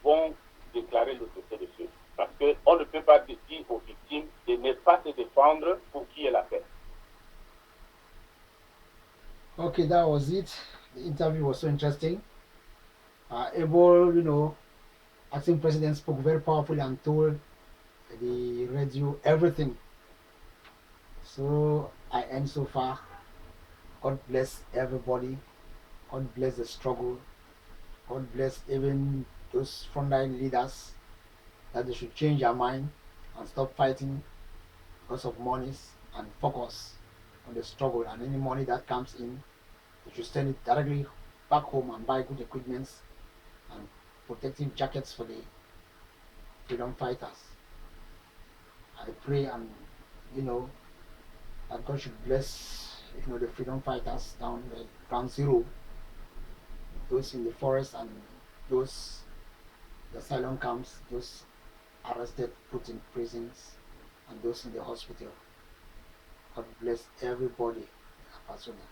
vont déclarer le cessez le feu. Parce qu'on ne peut pas dire aux victimes de ne pas se défendre pour qu'il y ait la paix. Okay, that was it. The interview was so interesting. Able, acting president spoke very powerfully and told the radio everything. So I end so far. God bless everybody. God bless the struggle. God bless even those frontline leaders, that they should change their mind and stop fighting because of monies and focus on the struggle, and any money that comes in, they should send it directly back home and buy good equipments and protective jackets for the freedom fighters. I pray and that God should bless the freedom fighters down the ground zero, those in the forest and those the asylum camps, those arrested, put in prisons, and those in the hospital. God bless everybody in Ambazonia.